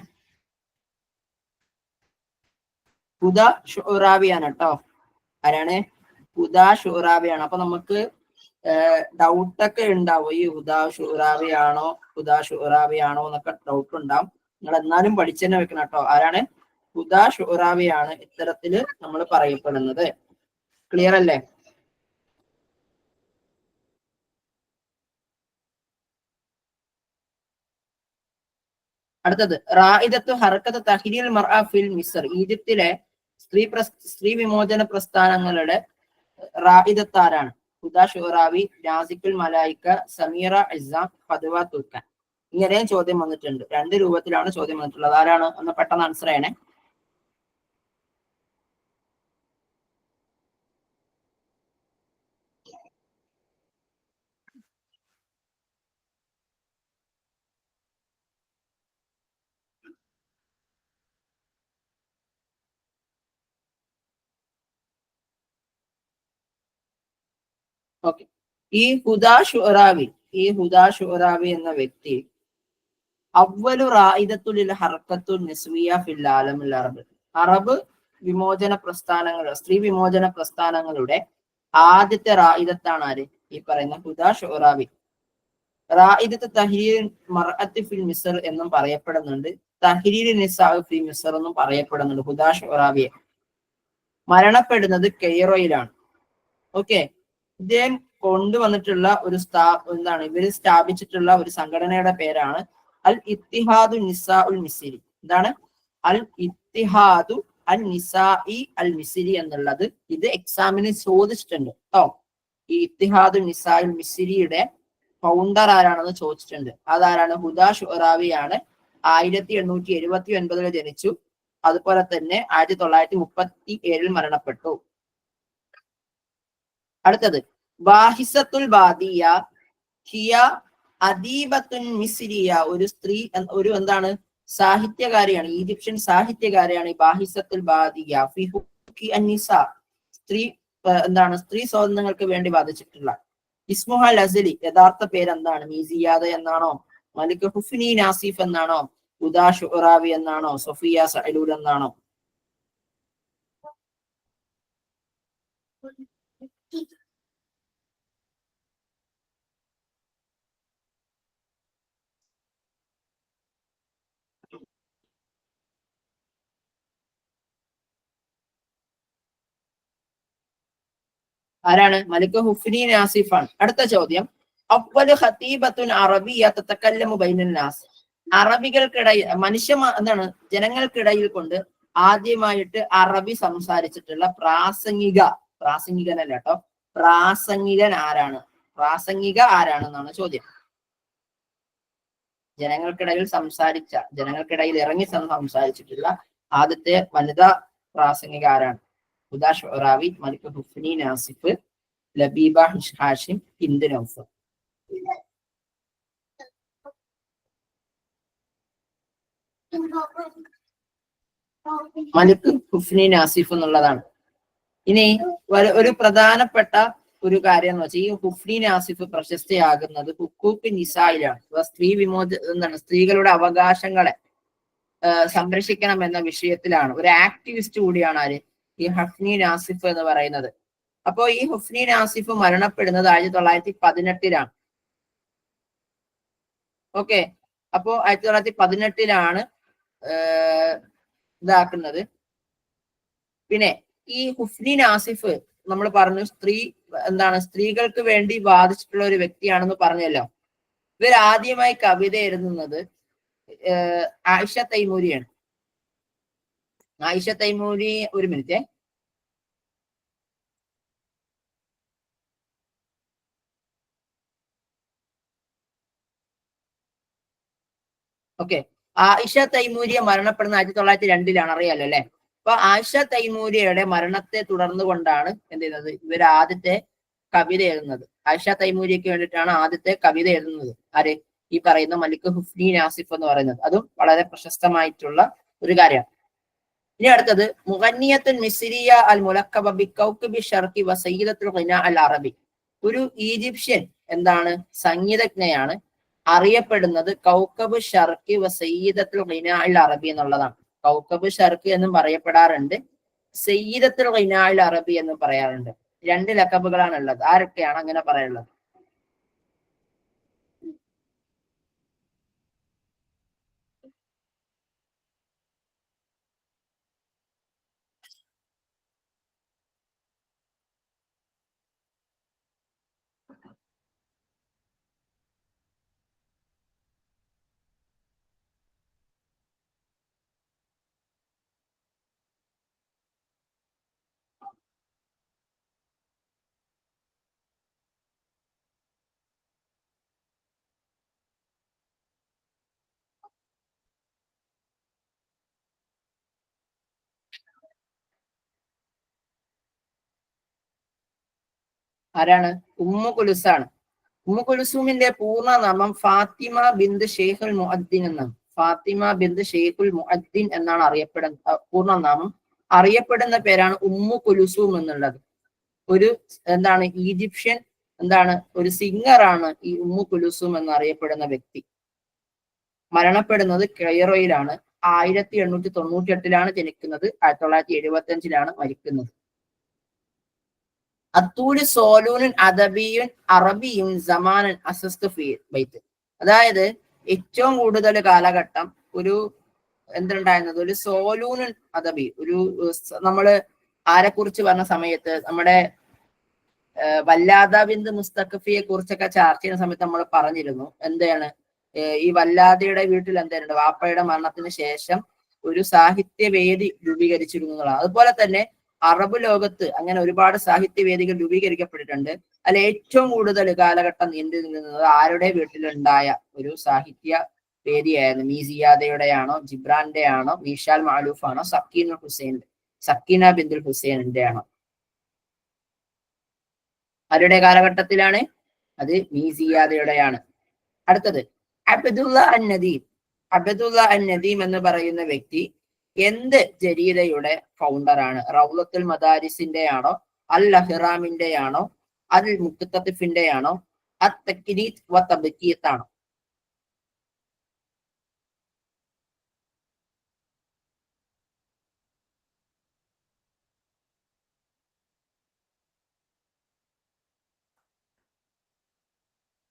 ഹുദാ ഷുറാവിയാണ് കേട്ടോ. ആരാണ്? ഹുദാ ഷുറാവിയാണ്. അപ്പൊ നമുക്ക് ഡൗട്ടൊക്കെ ഉണ്ടാവും, ഈ ഹുദാ ഷുറാവിയാണോ എന്നൊക്കെ ഡൗട്ട് ഉണ്ടാവും. നിങ്ങൾ എന്നാലും പഠിച്ചു തന്നെ വെക്കണം കേട്ടോ. ആരാണ്? ഹുദാ ഷുറാവിയാണ് ഇത്തരത്തില് നമ്മൾ പറയപ്പെടുന്നത്. ക്ലിയർ അല്ലേ? അടുത്തത്, റായിദത്തു ഹറക്കത്ത് തഹ്രീൽ മർഅ ഫിൽ മിസ്ർ, ഈജിപ്തിലെ സ്ത്രീ വിമോചന പ്രസ്ഥാനങ്ങളുടെ റായിദത്ത് ആരാണ്? ഹുദാ ഷുറാവി, നാസിഖുൽ മലായിക്ക, സമീറ ഇസാം, ഫദ്വ തുർക്കാൻ. ഇങ്ങനെയും ചോദ്യം വന്നിട്ടുണ്ട്. 2 രൂപത്തിലാണ് ചോദ്യം വന്നിട്ടുള്ളത്. ആരാണ്? ഒന്ന് പെട്ടെന്ന് ആൻസർ ചെയ്യണേ. ഓക്കെ, ഈ ഹുദാ ഷുറാവി എന്ന വ്യക്തി അവ്വലു റായിദത്തുൽ ഹർക്കത്തുൽ നിസ്വിയ ഫിൽ ആലമുൽ അറബ്, അറബ് വിമോചന പ്രസ്ഥാനങ്ങളുടെ ആദ്യത്തെ റായിദത്താണ് ആര്? ഈ പറയുന്ന ഹുദാ ഷുറാബി. റായിദത്ത് തഹ്രീർ മർഅത്ത് ഫിൽ മിസ്ർ എന്നും പറയപ്പെടുന്നുണ്ട്, തഹ്രീർ നിസാ ഫിൽ മിസ്ർ എന്നും പറയപ്പെടുന്നുണ്ട്. ഹുദാ ഷുറാബിയെ മരണപ്പെടുന്നത് കെയ്റോയിലാണ്. ഓക്കെ, ഇദ്ദേഹം കൊണ്ടുവന്നിട്ടുള്ള ഒരു ഇവര് സ്ഥാപിച്ചിട്ടുള്ള ഒരു സംഘടനയുടെ പേരാണ് അൽ ഇത്തിഹാദു നിസാ ഉൽ മിസിരി. എന്താണ് അൽ ഇത്തിഹാദു അൽ നിസാഇ അൽ മിസിരി എന്നുള്ളത്? ഇത് എക്സാമിന് ചോദിച്ചിട്ടുണ്ട് കേട്ടോ. ഈ ഇത്തിഹാദു നിസാ ഉൽ മിസിരിയുടെ ഫൗണ്ടർ ആരാണെന്ന് ചോദിച്ചിട്ടുണ്ട്. അതാരാണ്? ഹുദാ ഷുറാവിയാണ്. 1879 ജനിച്ചു. അതുപോലെ തന്നെ 1937 മരണപ്പെട്ടു. അടുത്തത് ബാഹിസത്തുൽ ബാദിയ ഹിയ അദീബത്തുൻ മിസ്രിയ. ഒരു സ്ത്രീ, ഒരു എന്താണ് സാഹിത്യകാരിയാണ്, ഈജിപ്ഷ്യൻ സാഹിത്യകാരിയാണ് ഈ ബാഹിസത്തുൽ ബാദിയ. ഫി ഹുഖി അന്നിസാ, സ്ത്രീ എന്താണ് സ്ത്രീ സ്വാതന്ത്ര്യങ്ങൾക്ക് വേണ്ടി വാദിച്ചിട്ടുള്ള. ഇസ്മുഹൽ അസലി, യഥാർത്ഥ പേരെന്താണ്? മീസിയാദ എന്നാണോ? മലിക് ഹുഫ്നി നാസിഫ് എന്നാണോ? ഹുദാ ഷുറാവി എന്നാണോ? സൊഫിയ സഅലൂൽ എന്നാണോ? ആരാണ്? മലിക് ഹുഫ്നി നാസിഫാണ്. അടുത്ത ചോദ്യം, അവ്വലു ഖതീബത്തുൻ അറബിയ്യ തതകല്ലമു ബൈനൻ നാസ്. അറബികൾക്കിടയിൽ എന്താണ് ജനങ്ങൾക്കിടയിൽ കൊണ്ട് ആദ്യമായിട്ട് അറബി സംസാരിച്ചിട്ടുള്ള പ്രാസംഗികനല്ല കേട്ടോ, പ്രാസംഗികൻ ആരാണ്? പ്രാസംഗിക ആരാണെന്നാണ് ചോദ്യം. ജനങ്ങൾക്കിടയിൽ ഇറങ്ങി സംസാരിച്ചിട്ടുള്ള ആദ്യത്തെ വനിതാ പ്രാസംഗിക ആരാണ്? ഹുദാ ഷുറാവി, മലിക് ഹുഫ്നി നാസിഫ്, ലബീബ ഹാഷിം, ഹിന്ദ് നൗഫൽ. മലിക് ഹുഫ്നി നാസിഫ് എന്നുള്ളതാണ്. ഇനി ഒരു പ്രധാനപ്പെട്ട ഒരു കാര്യം എന്ന് വെച്ചാൽ ഈ ഹുഫ്നി നാസിഫ് പ്രശസ്തിയാകുന്നത് ഹുക്കൂക്ക് നിസായിലാണ്. സ്ത്രീകളുടെ അവകാശങ്ങളെ സംരക്ഷിക്കണം എന്ന വിഷയത്തിലാണ്. ഒരു ആക്ടിവിസ്റ്റ് കൂടിയാണ് ആര്? ഈ ഹുഫ്നി നാസിഫ് എന്ന് പറയുന്നത്. അപ്പോ ഈ ഹുഫ്നി നാസിഫ് മരണപ്പെടുന്നത് 1918 ഓക്കെ, അപ്പോ 1918 ഇതാക്കുന്നത്. പിന്നെ ഈ ഹുഫ്നി നാസിഫ് നമ്മൾ പറഞ്ഞു സ്ത്രീകൾക്ക് വേണ്ടി വാദിച്ചിട്ടുള്ള ഒരു വ്യക്തിയാണെന്ന് പറഞ്ഞല്ലോ. ഇവർ ആദ്യമായി കവിത എഴുതുന്നത് ആയിഷ തൈമൂരിയാണ്. ആയിഷ തൈമൂരി, ഒരു മിനിറ്റ്. ഓക്കെ, ആയിഷ തൈമൂരിയ മരണപ്പെടുന്ന 1902 അറിയാലോ അല്ലെ. അപ്പൊ ആയിഷ തൈമൂരിയയുടെ മരണത്തെ തുടർന്ന് കൊണ്ടാണ് എന്ത് ചെയ്യുന്നത്? ഇവർ ആദ്യത്തെ കവിത എഴുതുന്നത്. ആയിഷ തൈമൂരിയക്ക് വേണ്ടിയിട്ടാണ് ആദ്യത്തെ കവിത എഴുതുന്നത്. ആര്? ഈ പറയുന്ന മലിക് ഹുഫ്നി നാസിഫ് എന്ന് പറയുന്നത്. അതും വളരെ പ്രശസ്തമായിട്ടുള്ള ഒരു കാര്യമാണ്. ഇനി അടുത്തത് മുഗന്നിയത്തുൻ മിസ്രിയ അൽ മുലക്കബ ബികൗകബി ശർഖി വ സയ്യിദത്തുൽ ഖിനാ അൽ അറബി. ഒരു ഈജിപ്ഷ്യൻ സംഗീതജ്ഞയാണ്, അറിയപ്പെടുന്നത് കൗക്കബ് ഷർഖി വ സയ്യിദത്തുൽ ഖിനാ അൽ അറബി എന്നുള്ളതാണ്. കൗക്കബ് ഷർഖി എന്നും പറയപ്പെടാറുണ്ട്, സയ്യിദത്തുൽ ഖിനാ അൽ അറബി എന്നും പറയാറുണ്ട്. 2 ലഖബുകളാണ് ഉള്ളത്. ആരൊക്കെയാണ് അങ്ങനെ പറയാനുള്ളത്? ആരാണ്? ഉമ്മു കുലുസാണ്. ഉമ്മു കുൽസൂമിന്റെ പൂർണ്ണനാമം ഫാത്തിമ ബിന്ത് ഷെയ്ഖുൽ മുഅദ്ദിൻ എന്നാണ്. ഫാത്തിമ ബിന്ത് ഷെയ്ഖുൽ മുഅദ്ദിൻ എന്നാണ് അറിയപ്പെടുന്ന പൂർണ്ണനാമം. അറിയപ്പെടുന്ന പേരാണ് ഉമ്മു കുൽസൂം എന്നുള്ളത്. ഒരു ഈജിപ്ഷ്യൻ ഒരു സിംഗറാണ് ഈ ഉമ്മു കുൽസൂം എന്നറിയപ്പെടുന്ന വ്യക്തി. മരണപ്പെടുന്നത് കൈറോയിലാണ് 1898 ജനിക്കുന്നത്. 1975 മരിക്കുന്നത്. അത്തൂല് സോലൂനുൻ അദബിയുൻ അറബിയുൻ സമാനൻ അസസ്തു ഫീ ബൈത്ത്. അതായത് ഏറ്റവും കൂടുതൽ കാലഘട്ടം ഒരു എന്തുണ്ടായിരുന്നത്, ഒരു സോലൂനുൻ അദബി, ഒരു നമ്മള് ആരെ കുറിച്ച് പറഞ്ഞ സമയത്ത് നമ്മുടെ വല്ലാദ ബിന്ത് മുസ്തഖഫിയെ കുറിച്ചൊക്കെ ചർച്ച ചെയ്യുന്ന സമയത്ത് നമ്മൾ പറഞ്ഞിരുന്നു എന്താണ്, ഈ വല്ലാദയുടെ വീട്ടിൽ എന്തായിരുന്നു, വാപ്പയുടെ മരണത്തിന് ശേഷം ഒരു സാഹിത്യവേദി രൂപീകരിച്ചിരുന്നതാണ്. അതുപോലെ തന്നെ അറബ് ലോകത്ത് അങ്ങനെ ഒരുപാട് സാഹിത്യവേദികൾ രൂപീകരിക്കപ്പെട്ടിട്ടുണ്ട്. അതിൽ ഏറ്റവും കൂടുതൽ കാലഘട്ടം നീണ്ടു നിന്നത് ആരുടെ വീട്ടിലുണ്ടായ ഒരു സാഹിത്യ വേദിയായിരുന്നു. മീസിയാദയുടെയാണോ, ജിബ്രാന്റെ ആണോ, മീഷാൽ മാലൂഫ് ആണോ, സക്കീന ബിന്ദുൽ ഹുസൈനിന്റെ ആണോ? ആരുടെ കാലഘട്ടത്തിലാണ്? അത് മീസിയാദയുടെയാണ്. അടുത്തത് അബ്ദുള്ള അൻ-നദീം. അബ്ദുള്ള അൻ-നദീം എന്ന് പറയുന്ന വ്യക്തി എന്ത് ജരീദയുടെ ഫൗണ്ടറാണ്? റൗലത്തുൽ മദാരിസിന്റെ ആണോ, അൽ അഹ്റാമിന്റെ ആണോ, അൽ മുഖ്തത്തിഫിന്റെ ആണോ, അത്തക്രീത്ത് വ തബ്കീത്ത് ആണോ?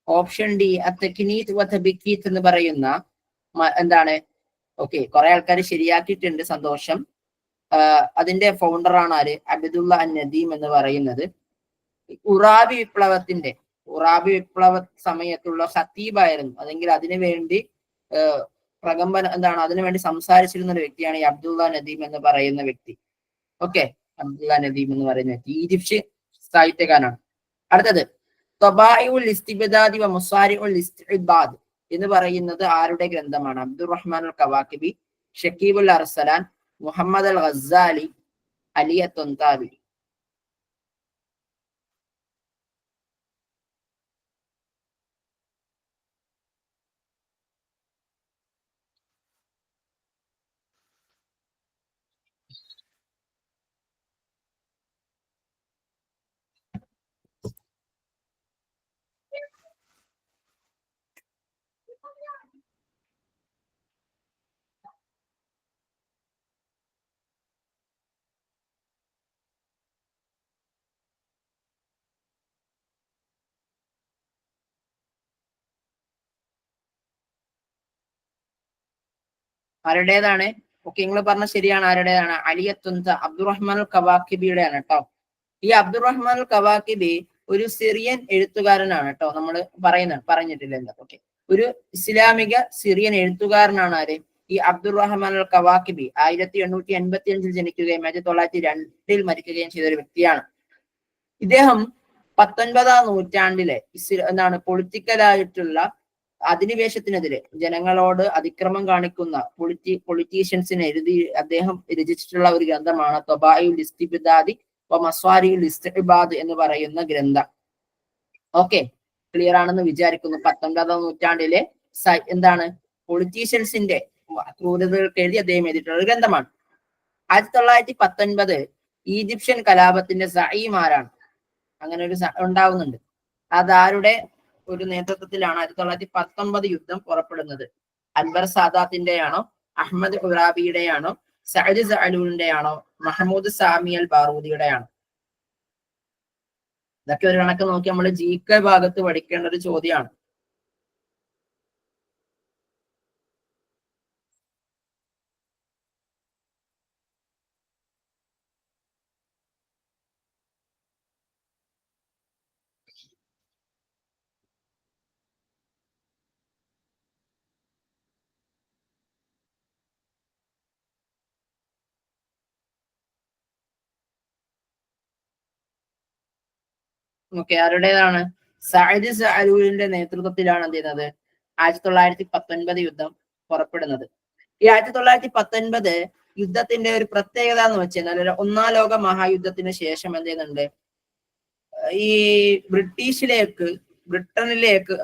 ഓപ്ഷൻ ഡി അത്തക്നീത്ത് വ തബ്കീത്ത് എന്ന് പറയുന്ന എന്താണ്? ഓക്കെ, കുറെ ആൾക്കാർ ശരിയാക്കിയിട്ടുണ്ട്, സന്തോഷം. അതിന്റെ ഫൗണ്ടറാണ് ആര്? അബ്ദുള്ള അൻ-നദീം എന്ന് പറയുന്നത്. ഉറാബി വിപ്ലവ സമയത്തുള്ള ഖത്തീബായിരുന്നു, അല്ലെങ്കിൽ അതിനു വേണ്ടി പ്രകമ്പന അതിനുവേണ്ടി സംസാരിച്ചിരുന്ന ഒരു വ്യക്തിയാണ് ഈ അബ്ദുള്ള നദീം എന്ന് പറയുന്ന വ്യക്തി. ഓക്കെ, അബ്ദുള്ള നദീം എന്ന് പറയുന്ന വ്യക്തി ഈജിപ്ഷ്യൻ സാഹിത്യകാരനാണ്. അടുത്തത് ത്വബാഇഉൽ ഇസ്തിബ്ദാദി വ മുസാരിഉൽ ഇസ്തിബാദ് എന്ന് പറയുന്നത് ആരുടെ ഗ്രന്ഥമാണ്? അബ്ദുറഹ്മാൻ അൽ കവാക്കിബി, ഷക്കീബുൽ അർസലാൻ, മുഹമ്മദ് അൽ ഗസാലി, അലി അത്തൊന്താബി? ആരുടേതാണ്? ഓക്കെ, നിങ്ങൾ പറഞ്ഞ ശരിയാണ്. ആരുടേതാണ്? അലി അത്തൊന്ത, അബ്ദുറഹ്മാൻ അൽ കവാക്കിബിയുടെയാണ് കേട്ടോ. ഈ അബ്ദുറഹ്മാൻ അൽ കവാക്കിബി ഒരു സിറിയൻ എഴുത്തുകാരനാണ് കേട്ടോ. നമ്മൾ പറഞ്ഞിട്ടില്ല എന്താ? ഓക്കെ, ഒരു ഇസ്ലാമിക സിറിയൻ എഴുത്തുകാരനാണ് ആര്? ഈ അബ്ദുറഹ്മാൻ അൽ കവാക്കിബി. 1885 ജനിക്കുകയും 1902 മരിക്കുകയും ചെയ്ത ഒരു വ്യക്തിയാണ്. ഇദ്ദേഹം 19ാം നൂറ്റാണ്ടിലെ പൊളിറ്റിക്കലായിട്ടുള്ള അധിനിവേശത്തിനെതിരെ ജനങ്ങളോട് അതിക്രമം കാണിക്കുന്ന പൊളിറ്റീഷ്യൻസിനെ അദ്ദേഹം രചിച്ചിട്ടുള്ള ഒരു ഗ്രന്ഥമാണ് ത്വബാഇഉൽ ഇസ്തിബ്ദാദി വ മസ്വാരിഉൽ ഇസ്തിബാദ് എന്ന് പറയുന്ന ഗ്രന്ഥം. ഓക്കെ, ക്ലിയർ ആണെന്ന് വിചാരിക്കുന്നു. 19ാം നൂറ്റാണ്ടിലെ പൊളിറ്റീഷ്യൻസിന്റെ ക്രൂരതകൾക്ക് എഴുതി അദ്ദേഹം എഴുതിയിട്ടുള്ള ഒരു ഗ്രന്ഥമാണ്. 1919 ഈജിപ്ഷ്യൻ കലാപത്തിന്റെ സഈം ആരാണ്? അങ്ങനെ ഒരു ഉണ്ടാവുന്നുണ്ട്. അതാരുടെ ഒരു നേതൃത്വത്തിലാണ് 1919 യുദ്ധം പുറപ്പെടുന്നത്? അൻവർ സാദാത്തിന്റെ ആണോ, അഹമ്മദ് ഖുറാബിയുടെ ആണോ, സഅദ് സഅലൂലിന്റെ ആണോ, മഹമ്മൂദ് സാമി അൽ ബാറൂദിയുടെ ആണോ? ഇതൊക്കെ ഒരു കണക്ക് നോക്കി നമ്മൾ GK ഭാഗത്ത് പഠിക്കേണ്ട ഒരു ചോദ്യമാണ്. ഓക്കെ, ആരുടേതാണ്? സഅദ് സഅലൂലിന്റെ നേതൃത്വത്തിലാണ് എന്ത് ചെയ്യുന്നത്? 1919 യുദ്ധം പുറപ്പെടുന്നത്. ഈ 1919 യുദ്ധത്തിന്റെ ഒരു പ്രത്യേകത എന്ന് വെച്ചാൽ 1ാം ലോക മഹായുദ്ധത്തിന് ശേഷം എന്ത് ചെയ്യുന്നുണ്ട്? ഈ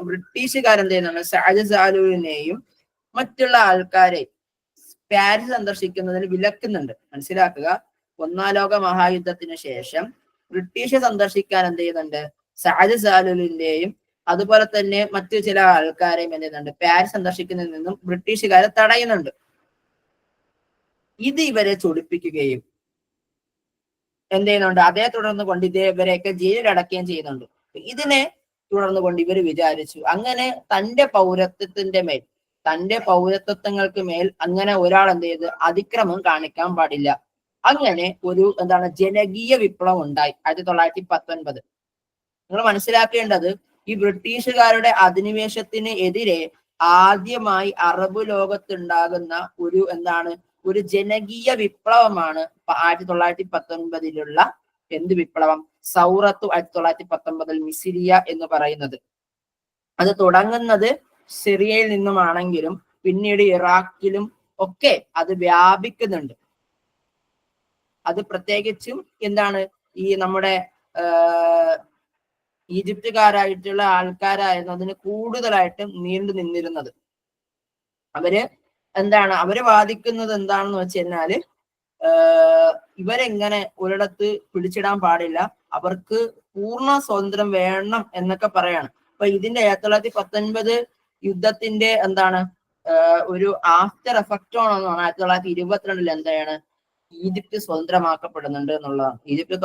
ബ്രിട്ടീഷുകാരെന്ത് ചെയ്യുന്നുണ്ട്? സഅദ് സഅലൂലിനെയും മറ്റുള്ള ആൾക്കാരെ പാരീസ് സന്ദർശിക്കുന്നതിന് വിലക്കുന്നുണ്ട്. മനസ്സിലാക്കുക, 1ാം ലോക മഹായുദ്ധത്തിന് ശേഷം ബ്രിട്ടീഷ് സന്ദർശിക്കാൻ എന്ത് ചെയ്യുന്നുണ്ട്? സഅദ് സഅലൂലിന്റെയും അതുപോലെ തന്നെ മറ്റു ചില ആൾക്കാരെയും എന്ത് ചെയ്യുന്നുണ്ട്? പാരീസ് സന്ദർശിക്കുന്നതിൽ നിന്നും ബ്രിട്ടീഷുകാരെ തടയുന്നുണ്ട്. ഇത് ഇവരെ ചൊടിപ്പിക്കുകയും എന്ത് ചെയ്യുന്നുണ്ട്, അതേ തുടർന്ന് കൊണ്ട് ഇവരെയൊക്കെ ജയിലിൽ അടക്കുകയും ചെയ്യുന്നുണ്ട്. ഇതിനെ തുടർന്ന് കൊണ്ട് ഇവർ വിചാരിച്ചു അങ്ങനെ തന്റെ പൗരത്വത്തിന്റെ മേൽ, തന്റെ പൗരത്വങ്ങൾക്ക് മേൽ അങ്ങനെ ഒരാൾ എന്ത് ചെയ്ത് അതിക്രമം കാണിക്കാൻ പാടില്ല. അങ്ങനെ ഒരു ജനകീയ വിപ്ലവം ഉണ്ടായി 1919. നിങ്ങൾ മനസ്സിലാക്കേണ്ടത്, ഈ ബ്രിട്ടീഷുകാരുടെ അധിനിവേശത്തിന് എതിരെ ആദ്യമായി അറബ് ലോകത്തുണ്ടാകുന്ന ഒരു ജനകീയ വിപ്ലവമാണ് 1919 എന്ത് വിപ്ലവം? സൗറത്ത് 1919 മിസിരിയ എന്ന് പറയുന്നത്. അത് തുടങ്ങുന്നത് സിറിയയിൽ നിന്നുമാണെങ്കിലും പിന്നീട് ഇറാഖിലും ഒക്കെ അത് വ്യാപിക്കുന്നുണ്ട്. അത് പ്രത്യേകിച്ചും ഈ നമ്മുടെ ഈജിപ്തുകാരായിട്ടുള്ള ആൾക്കാരായിരുന്നു അതിന് കൂടുതലായിട്ടും നീണ്ടു നിന്നിരുന്നത്. അവര് വാദിക്കുന്നത് എന്താണെന്ന് വെച്ച് കഴിഞ്ഞാല് ഇവരെങ്ങനെ ഒരിടത്ത് പിടിച്ചിടാൻ പാടില്ല, അവർക്ക് പൂർണ്ണ സ്വാതന്ത്ര്യം വേണം എന്നൊക്കെ പറയാണ്. അപ്പൊ ഇതിന്റെ 1919 യുദ്ധത്തിന്റെ ഒരു ആഫ്റ്റർ എഫക്റ്റ് ആണെന്നാണ് 1922 ഈജിപ്ത് സ്വതന്ത്രമാക്കപ്പെടുന്നുണ്ട് എന്നുള്ളതാണ്. ഈജിപ്ത്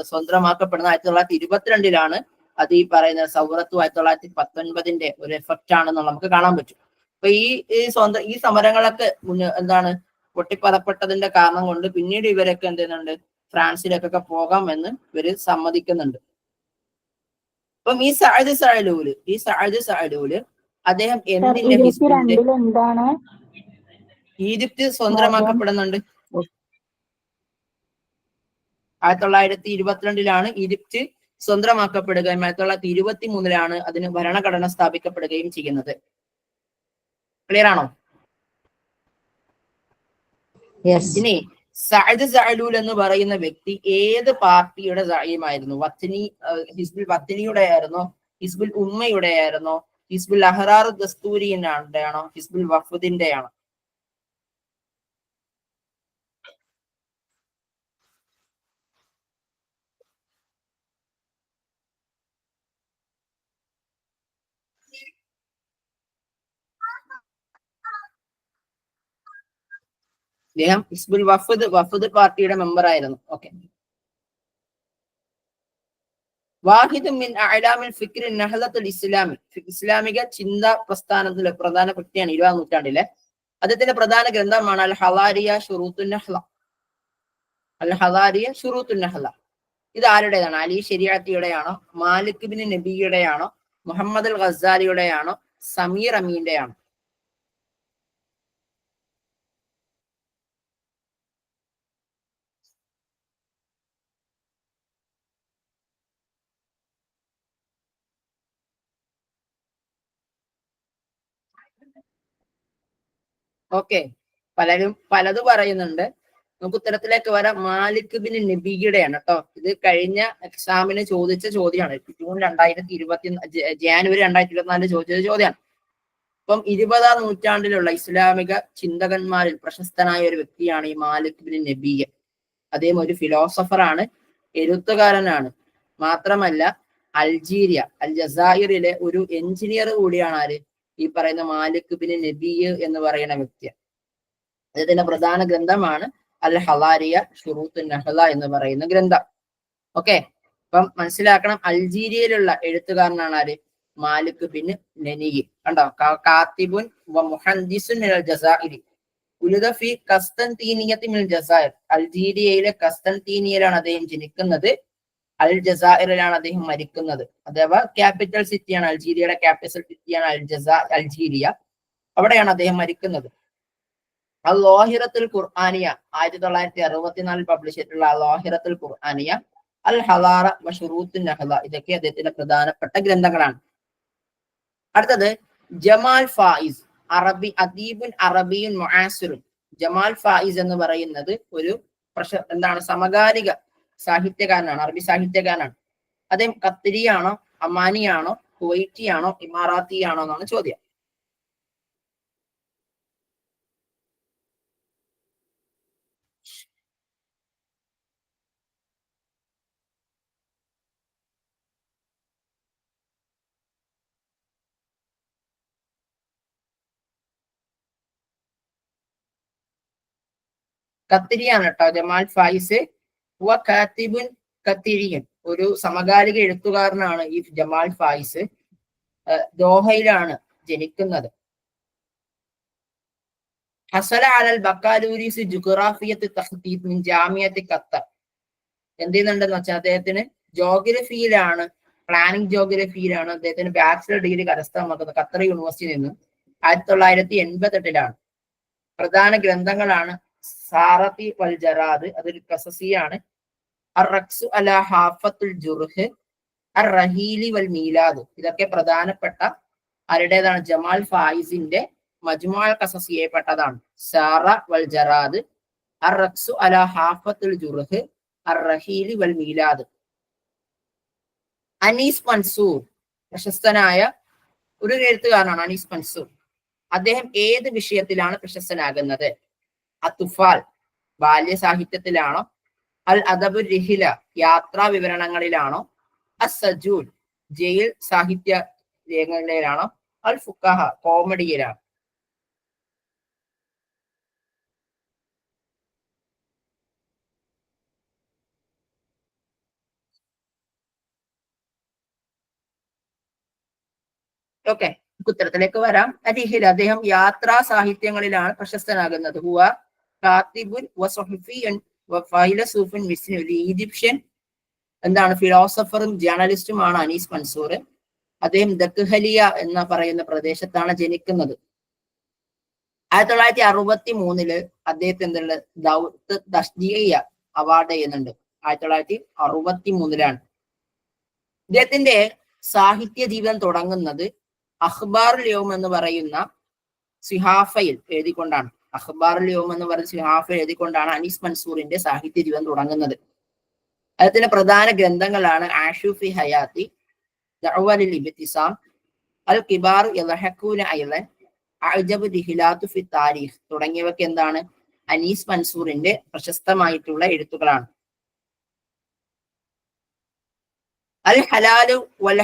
സ്വതന്ത്രമാക്കപ്പെടുന്ന 1922 അത് ഈ പറയുന്ന സൗറത്ത് 1919 ഒരു എഫക്റ്റ് ആണെന്നുള്ള നമുക്ക് കാണാൻ പറ്റും. അപ്പൊ ഈ സമരങ്ങളൊക്കെ പൊട്ടിപ്പറപ്പെട്ടതിന്റെ കാരണം കൊണ്ട് പിന്നീട് ഇവരൊക്കെ എന്ത് ചെയ്യുന്നുണ്ട്, ഫ്രാൻസിലേക്കൊക്കെ പോകാമെന്ന് ഇവര് സമ്മതിക്കുന്നുണ്ട്. അപ്പം ഈ സഅദ് സഅലൂല് അദ്ദേഹം എന്തിന്റെ ഹിസ്ബിന്റെ ഈജിപ്ത് സ്വതന്ത്രമാക്കപ്പെടുന്നുണ്ട്. 1922 ഈജിപ്ത് സ്വതന്ത്രമാക്കപ്പെടുകയും 1923 അതിന് ഭരണഘടന സ്ഥാപിക്കപ്പെടുകയും ചെയ്യുന്നത്. ക്ലിയർ ആണോ? ഇനി സഅദ് സഅലൂൽ എന്ന് പറയുന്ന വ്യക്തി ഏത് പാർട്ടിയുടെ സഈമായിരുന്നു? ഹിസ്ബുൽ വത്തനിയുടെ ആയിരുന്നോ, ഹിസ്ബുൽ ഉമ്മയുടെ ആയിരുന്നോ, ഹിസ്ബുൽ അഹ്റാർ ദസ്തൂരിന്റെ ആണോ, ഹിസ്ബുൽ വഫദിന്റെ ആണോ? അദ്ദേഹം ഹിസ്ബുൽ വഫദ് പാർട്ടിയുടെ മെമ്പർ ആയിരുന്നു. ഓക്കെ. വാഹിദ് മിൻ അഅലാമിൽ ഫിക്രി നഹ്ലത്തുൽ ഇസ്ലാമി, ഇസ്ലാമിക ചിന്താ പ്രസ്ഥാനത്തിലെ പ്രധാന വ്യക്തിയാണ് 20ാം നൂറ്റാണ്ടിലെ. അദ്ദേഹത്തിന്റെ പ്രധാന ഗ്രന്ഥമാണ് അൽ ഹദാരിയ ഷുറൂത്തുൻ നഹ്ല. ഇത് ആരുടേതാണ്? അലി ശരിയാത്തിയുടെയാണോ, മാലിക് ബിൻ നബിയുടെയാണോ, മുഹമ്മദ് അൽ ഗസാലിയുടെയാണോ, സമീർ അമീന്റെ ആണോ? ഓക്കെ, പലത് പറയുന്നുണ്ട്. നമുക്ക് ഉത്തരത്തിലേക്ക് വരാം. മാലിക് ബിൻ നബിയുടെയാണ് കേട്ടോ. ഇത് കഴിഞ്ഞ എക്സാമിന് ചോദിച്ച ചോദ്യമാണ്. ജാനുവരി 2024 ചോദിച്ച ചോദ്യമാണ്. അപ്പം 20ാം നൂറ്റാണ്ടിലുള്ള ഇസ്ലാമിക ചിന്തകന്മാരിൽ പ്രശസ്തനായ ഒരു വ്യക്തിയാണ് ഈ മാലിക് ബിൻ നബിയ. അദ്ദേഹം ഒരു ഫിലോസഫറാണ്, എഴുത്തുകാരനാണ്. മാത്രമല്ല അൽ ജസായിരിലെ ഒരു എഞ്ചിനീയർ കൂടിയാണ് ആര്? ഈ പറയുന്ന മാലിക് ബിൻ നബിയ് എന്ന് പറയുന്ന വ്യക്തി. അദ്ദേഹത്തിന്റെ പ്രധാന ഗ്രന്ഥമാണ് അൽ ഹദാരിയ ഷുറൂത്തുൻ നഹ്ല എന്ന് പറയുന്ന ഗ്രന്ഥം. ഓക്കെ, അപ്പം മനസ്സിലാക്കണം, അൾജീരിയയിലുള്ള എഴുത്തുകാരനാണ് ആര്? മാലിക് ബിൻ നബിയ്. കണ്ടോ, കാത്തിബുൻ വ മുഹദ്ദിസുൻ മിനൽ ജസാഇരി ഉലിദ ഫി ഖസ്തൻതീനിയത്തി മിനൽ ജസാഇർ. അൾജീരിയയിലെ ഖസ്തൻതീനിയയിലാണ് അദ്ദേഹം ജനിക്കുന്നത്. അൽ ജസാഇറിലാണ് അദ്ദേഹം മരിക്കുന്നത്. അഥവാ ക്യാപിറ്റൽ സിറ്റിയാണ് അൾജീരിയയുടെ ക്യാപിറ്റൽ സിറ്റിയാണ് അൾജീരിയ. അവിടെയാണ് അദ്ദേഹം മരിക്കുന്നത്. അൽ ലോഹിറത്തുൽ ഖുർആനിയ 1964 പബ്ലിഷ് ചെയ്തിട്ടുള്ള അൽ ലോഹിറത്തുൽ ഖുർആനിയ, അൽ ഹദാറ വ ഷുറൂത്തുൻ നഹ്ല, ഇതൊക്കെ അദ്ദേഹത്തിന്റെ പ്രധാനപ്പെട്ട ഗ്രന്ഥങ്ങളാണ്. അടുത്തത് ജമാൽ ഫായിസ്, അദീബുൻ അറബിയുൻ മുആസിറുൻ. ജമാൽ ഫായിസ് എന്ന് പറയുന്നത് ഒരു സമകാലിക സാഹിത്യകാരനാണ്, അറബി സാഹിത്യകാരനാണ്. അദ്ദേഹം ഖത്തരിയാണോ, അമാനിയാണോ, കുവൈറ്റിയാണോ, ഇമാറാത്തിയാണോ എന്നാണ് ചോദ്യം. ഖത്തിരിയാണ് കേട്ടോ ജമാൽ ഫായിസ്. ഹുവ കാത്തിബുൻ ഖത്തിരിയൻ, ഒരു സമകാലിക എഴുത്തുകാരനാണ് ഈ ജമാൽ ഫായിസ്. ദോഹയിലാണ് ജനിക്കുന്നത്. ഹസല അലൽ ബക്കാലൂരിസ് ജുഗ്റാഫിയത്ത് തഖ്തീത്ത് മിൻ ജാമിയത്ത് ഖത്തർ. എന്ത് ചെയ്യുന്നുണ്ടെന്ന് വെച്ചാൽ അദ്ദേഹത്തിന് ജോഗ്രഫിയിലാണ്, പ്ലാനിംഗ് ജോഗ്രഫിയിലാണ് അദ്ദേഹത്തിന് ബാച്ചിലർ ഡിഗ്രി കരസ്ഥമാക്കുന്നത് ഖത്തർ യൂണിവേഴ്സിറ്റിയിൽ നിന്ന് 1988. പ്രധാന ഗ്രന്ഥങ്ങളാണ് സാറത്തി വൽ ജറാദ്, അതൊരു പ്രശസ്തിയാണ്. അർ റഖ്സു അല ഹാഫത്തുൽ ജുർഹ്, അർ റഹീലി വൽ മീലാദ്, ഇതൊക്കെ പ്രധാനപ്പെട്ട ആരുടേതാണ്? ജമാൽ ഫായിസിന്റെ മജ്മുഅ ഖസസിയപ്പെട്ടതാണ്. സാറ വൽ ജറാദ്, അർ റഖ്സു അല ഹാഫത്തുൽ ജുർഹ്, അർ റഹീലി വൽ മീലാദ്. അനീസ് മൻസൂർ പ്രശസ്തനായ ഒരു എഴുത്തുകാരനാണ് അനീസ് മൻസൂർ. അദ്ദേഹം ഏത് വിഷയത്തിലാണ് പ്രശസ്തനാകുന്നത്? അത്തുഫാൽ ബാല്യ സാഹിത്യത്തിലാണോ? അൽ അദബുർ റിഹില യാത്രാ വിവരണങ്ങളിലാണോ? അസ്സജൂൽ ജയിൽ സാഹിത്യ രേഖകളിലാണോ? അൽ ഫുഖഹ കോമഡിയിലാണ്? ഓക്കെ, ഉത്തരത്തിലേക്ക് വരാം. അരിഹിൽ അദ്ദേഹം യാത്രാ സാഹിത്യങ്ങളിലാണ് പ്രശസ്തനാകുന്നത്. ഹുവ കാത്തിബുൻ വസുഹഫിയൻ വഫൈലസൂഫുൻ മിസ്രി, ഒരു ഈജിപ്ഷ്യൻ എന്താണ് ഫിലോസഫറും ജേർണലിസ്റ്റുമാണ് അനീസ് മൻസൂർ. അദ്ദേഹം ദഖ്ഹലിയ എന്ന് പറയുന്ന പ്രദേശത്താണ് ജനിക്കുന്നത്. 1963 അദ്ദേഹത്തെ എന്തുള്ള ദൗത്ത് തഷ്ജീയ അവാർഡ് ചെയ്യുന്നുണ്ട്. 1963 ഇദ്ദേഹത്തിന്റെ സാഹിത്യ ജീവിതം തുടങ്ങുന്നത് അഖ്ബാറുൽ യൗം എന്ന് പറയുന്ന സിഹാഫയിൽ എഴുതിക്കൊണ്ടാണ്. അഖ്ബാറുൽ യൗം എന്ന് പറയുന്ന സിഹാഫയിൽ എഴുതിക്കൊണ്ടാണ് അനീസ് മൻസൂറിന്റെ സാഹിത്യ ജീവിതം തുടങ്ങുന്നത്. അദ്ദേഹത്തിന്റെ പ്രധാന ഗ്രന്ഥങ്ങളാണ് ആഷുഫി ഹയാത്തി, ദഅ്വത്തുൽ ഇബ്തിസാം, അൽ കിബാർ യൽഹഖൂന അയ്ളൻ, അഅ്ജബു ദിഹിലാത്തു ഫി താരീഖ് തുടങ്ങിയവയ്ക്ക് എന്താണ് അനീസ് മൻസൂറിന്റെ പ്രശസ്തമായിട്ടുള്ള എഴുത്തുകളാണ്. അൽ ഹലാലു വൽ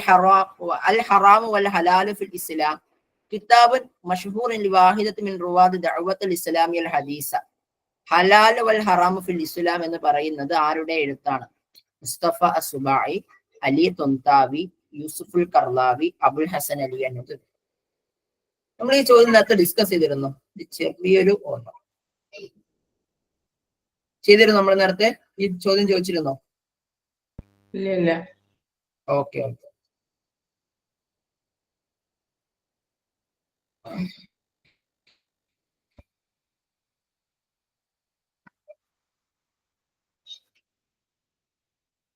ഹറാമു വൽ ഹലാലു ഫിൽ ഇസ്ലാം കിതാബുൻ മഷ്ഹൂറുൻ ലിവാഹിദത്തി മിൻ റുവാദി ദഅ്വത്തുൽ ഇസ്ലാമിയൽ ഹദീസ. ഹലാൽ വൽ ഹറാമു ഫിൽ ഇസ്ലാം എന്ന് പറയുന്നത് ആരുടെ എഴുത്താണ്? മുസ്തഫ അസുബായി, അലി തൊന്താവി, യൂസുഫുൽ കർലാവി, അബുൽ ഹസൻ അലി എന്നത്. നമ്മൾ ഈ ചോദ്യം നേരത്തെ ഡിസ്കസ് ചെയ്തിരുന്നു. ചെറിയൊരു ഓർമ്മ ചെയ്തിരുന്നു. നമ്മൾ നേരത്തെ ഈ ചോദ്യം ചോദിച്ചിരുന്നോ? ഇല്ല. Okay okay.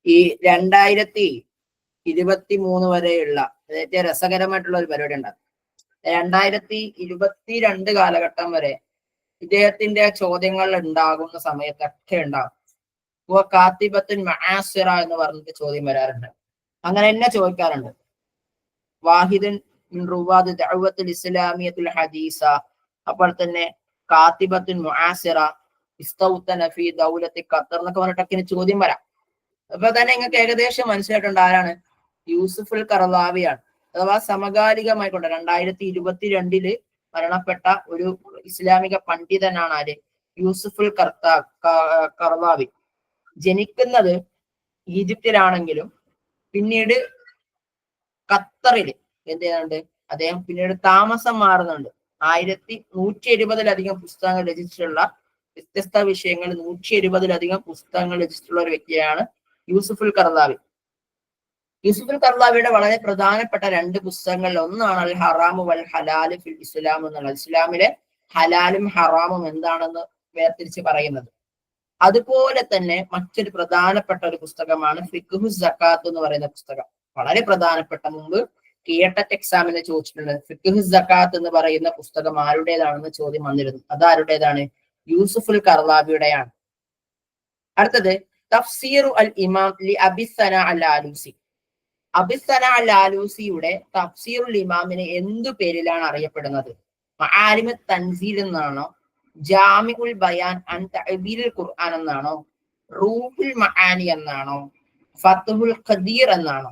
ഈ 2023 വരെയുള്ള ഏറ്റവും രസകരമായിട്ടുള്ള ഒരു പരിപാടി ഉണ്ടാകും. 2022 കാലഘട്ടം വരെ ഇദ്ദേഹത്തിന്റെ ചോദ്യങ്ങൾ ഉണ്ടാകുന്ന സമയത്തൊക്കെ ഉണ്ടാകും. കാത്തിബത്തുൻ മആസിറ എന്ന് പറഞ്ഞിട്ട് ചോദ്യം വരാറുണ്ട്. അങ്ങനെ എന്നെ ചോദിക്കാറുണ്ട്. വാഹിദുൻ മിൻ റുവാദി ദഅ്വത്തുൽ ഇസ്ലാമിയത്തുൽ ഹദീസ, അപ്പോൾ തന്നെ കാത്തിബത്തുൻ മുആസിറ, ഇസ്തൗതന ഫീ ദൗലത്തി ഖത്തർ എന്നൊക്കെ പറഞ്ഞിട്ടൊക്കെ ചോദ്യം വരാം. അപ്പൊ തന്നെ നിങ്ങൾക്ക് ഏകദേശം മനസ്സിലായിട്ടുണ്ട് ആരാണ്? യൂസുഫുൽ കർലാവിയാണ്. അഥവാ സമകാലികമായിക്കൊണ്ട് 2022 മരണപ്പെട്ട ഒരു ഇസ്ലാമിക പണ്ഡിതനാണ് ആര്? യൂസുഫുൽ കർലാവി. ജനിക്കുന്നത് ഈജിപ്തിലാണെങ്കിലും പിന്നീട് ഖത്തറിൽ എന്ത് ചെയ്യുന്നുണ്ട്? അദ്ദേഹം പിന്നീട് താമസം മാറുന്നുണ്ട്. 1170 പുസ്തകങ്ങൾ രചിച്ചിട്ടുള്ള, വ്യത്യസ്ത വിഷയങ്ങൾ 170 പുസ്തകങ്ങൾ രചിച്ചിട്ടുള്ള ഒരു വ്യക്തിയാണ് യൂസുഫുൽ കർലാവി. യൂസുഫുൽ കർലാവിയുടെ വളരെ പ്രധാനപ്പെട്ട 2 പുസ്തകങ്ങളിൽ ഒന്നാണ് അൽ ഹറാമു വൽ ഹലാലു ഫിൽ ഇസ്ലാം എന്നുള്ളത്. ഇസ്ലാമിലെ ഹലാലും ഹറാമും എന്താണെന്ന് വേർതിരിച്ച് പറയുന്നത്. അതുപോലെ തന്നെ മറ്റൊരു പ്രധാനപ്പെട്ട ഒരു പുസ്തകമാണ് ഫിഖ്ഹു സക്കാത്ത് എന്ന് പറയുന്ന പുസ്തകം. വളരെ പ്രധാനപ്പെട്ട, മുമ്പ് കിയട്ടറ്റ് എക്സാമിന് ചോദിച്ചിട്ടുണ്ട്. ഫിഖ്ഹു സക്കാത്ത് എന്ന് പറയുന്ന പുസ്തകം ആരുടേതാണെന്ന് ചോദ്യം വന്നിരുന്നു. അതാരുടേതാണ്? യൂസുഫുൽ കർലാവിയുടെയാണ്. അടുത്തത് തഫ്സീറു അൽ ഇമാം ലി അബിസന അൽ ആലൂസി. അബിസന അൽ ആലൂസിയുടെ തഫ്സീറുൽ ഇമാമിനെ എന്തു പേരിലാണ് അറിയപ്പെടുന്നത്? മആലിമു തൻസീൽ എന്നാണോ? ജാമിഉൽ ബയാൻ അൻ തഅബീരിൽ ഖുർആൻ എന്നാണോ? റൂഹുൽ മആനി എന്നാണോ? ഫത്ഹുൽ ഖദീർ എന്നാണോ?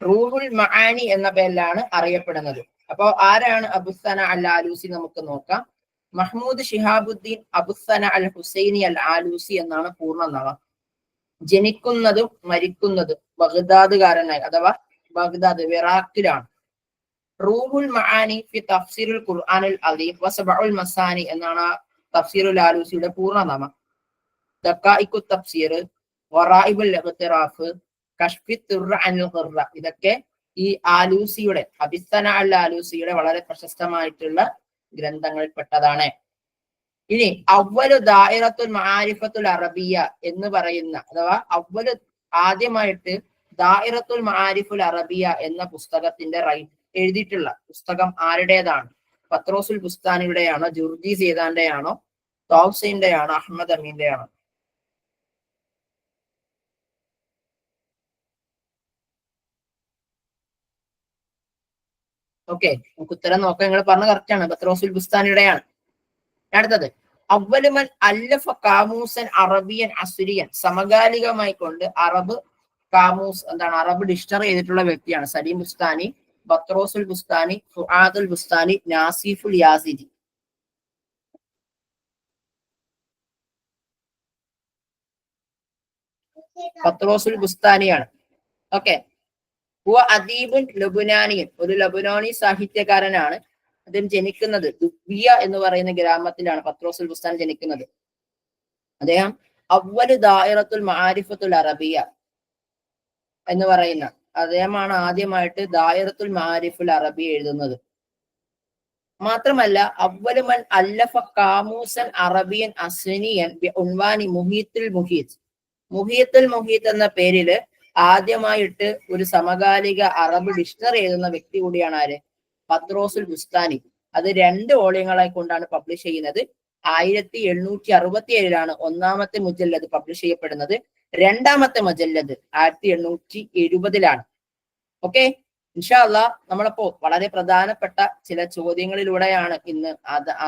റൂഹുൽ മആനി എന്ന പേരിലാണ് അറിയപ്പെടുന്നത്. അപ്പോ ആരാണ് അബുസന അൽ ആലൂസി നമുക്ക് നോക്കാം. മഹ്മൂദ് ഷിഹാബുദ്ദീൻ അബുസന അൽ ഹുസൈനി അൽ ആലൂസി എന്നാണ് പൂർണ്ണനാമം. ജനിക്കുന്നതും മരിക്കുന്നതും ബഗ്ദാദുകാരനായി അഥവാ ബഗ്ദാദ് ഇറാഖിലാണ്. റൂഹുൽ മആനി ഫി തഫ്സീറുൽ ഖുർആനിൽ അദീം വസബഉൽ മസാനി എന്നാണ് തഫ്സീറുൽ ആലൂസിയുടെ പൂർണ്ണനാമം. ദഖായിഖുൽ തഫ്സീർ, വറായിബുൽ ഇഖ്തിറാഫ്, കശ്ഫിത് തുർറ അനിൽ ഖുർറ, ഇതൊക്കെ ഈ ആലൂസിയുടെ അബിസന അൽ ആലൂസിയുടെ വളരെ പ്രശസ്തമായിട്ടുള്ള ഗ്രന്ഥങ്ങളിൽപ്പെട്ടതാണ്. ഇനി അവ്വലു ദായിറത്തുൽ മആരിഫത്തുൽ അറബിയ എന്ന് പറയുന്ന അഥവാ അവ്വലു ആദ്യമായിട്ട് ദായിറത്തുൽ മആരിഫുൽ അറബിയ എന്ന പുസ്തകത്തിന്റെ എഴുതിയിട്ടുള്ള പുസ്തകം ആരുടേതാണ്? പത്രോസുൽ ബുസ്താനിയുടെയാണോ, ജുർജി സീദാന്റെയാണോ, തൗസീന്റെയാണോ, അഹമ്മദ് അമീന്റെയാണോ? ഓക്കെ, നമുക്ക് ഉത്തരം നോക്കാം. നിങ്ങൾ പറഞ്ഞ കറക്റ്റ് ആണ്, പത്രോസുൽ ബുസ്താനിയുടെയാണ്. അടുത്തത് അവ്വലുമൻ അല്ലഫ കാമൂസൻ അറബിയൻ അസുരിയൻ, സമകാലികമായി കൊണ്ട് അറബ് കാമൂസ് എന്താണ് അറബ് ഡിക്ഷണറി ചെയ്തിട്ടുള്ള വ്യക്തിയാണ് സലീം ബുസ്താനി, ബത്രോസുൽ ബുസ്താനി, ഫുആദുൽ ബുസ്താനി, നാസിഫുൽ യാസിദി. ബത്രോസുൽ ബുസ്താനിയാണ്. ഓക്കെ, അദീബുൻ ലബുനാനിയൻ, ഒരു ലബുനാനി സാഹിത്യകാരനാണ്. അദ്ദേഹം ജനിക്കുന്നത് ദുബിയ എന്ന് പറയുന്ന ഗ്രാമത്തിലാണ് പത്രോസുൽ ബുസ്താനി ജനിക്കുന്നത്. അദ്ദേഹം അവ്വലു ദായിറത്തുൽ മആരിഫത്തുൽ അറബിയ എന്ന് പറയുന്ന അദ്ദേഹമാണ് ആദ്യമായിട്ട് ദായിറത്തുൽ മആരിഫുൽ അറബിയ എഴുതുന്നത്. മാത്രമല്ല അവ്വലു മൻ അല്ലഫ കാമൂസൻ അറബിയൻ അസ്നിയൻ ബി ഉൻവാനി മുഹീത്തുൽ മുഹീത്ത്, മുഹീത്തുൽ മുഹീത്ത് എന്ന പേരില് ആദ്യമായിട്ട് ഒരു സമകാലിക അറബ് ഡിക്ഷണറി എഴുതുന്ന വ്യക്തി കൂടിയാണ് ആര്? പത്രോസുൽ ബുസ്താനി. അത് 2 വോളിയങ്ങളായി കൊണ്ടാണ് പബ്ലിഷ് ചെയ്യുന്നത്. 1867 ഒന്നാമത്തെ മുജല്ലദ് പബ്ലിഷ് ചെയ്യപ്പെടുന്നത്. രണ്ടാമത്തെ മുജല്ലദ് 1870. ഓക്കെ, ഇൻഷാ അല്ലാഹ് നമ്മളപ്പോ വളരെ പ്രധാനപ്പെട്ട ചില ചോദ്യങ്ങളിലൂടെയാണ് ഇന്ന്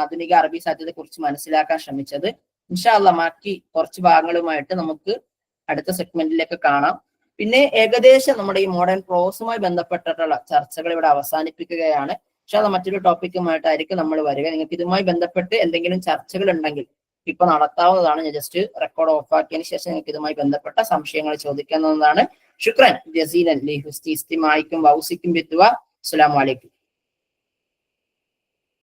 ആധുനിക അറബി സാഹിത്യത്തെ കുറിച്ച് മനസ്സിലാക്കാൻ ശ്രമിച്ചത്. ഇൻഷാ അല്ലാഹ് ബാക്കി കുറച്ച് ഭാഗങ്ങളുമായിട്ട് നമുക്ക് അടുത്ത സെഗ്മെന്റിലേക്ക് കാണാം. പിന്നെ ഏകദേശം നമ്മുടെ ഈ മോഡേൺ പ്രോസുമായി ബന്ധപ്പെട്ടിട്ടുള്ള ചർച്ചകൾ ഇവിടെ അവസാനിപ്പിക്കുകയാണ്. പക്ഷെ അത് മറ്റൊരു ടോപ്പിക്കുമായിട്ടായിരിക്കും നമ്മൾ വരിക. നിങ്ങൾക്ക് ഇതുമായി ബന്ധപ്പെട്ട് എന്തെങ്കിലും ചർച്ചകൾ ഉണ്ടെങ്കിൽ ഇപ്പൊ നടത്താവുന്നതാണ്. ഞാൻ ജസ്റ്റ് റെക്കോർഡ് ഓഫ് ആക്കിയതിനു ശേഷം നിങ്ങൾക്ക് ഇതുമായി ബന്ധപ്പെട്ട സംശയങ്ങൾ ചോദിക്കാവുന്നതാണ്. ശുക്രൻ ജസീലൻ ലി ഹുസ്നി ഇസ്തിമാഇക്കും വൗസിക്കും ബിദ്ദുആ. അസ്സലാമു അലൈക്കും.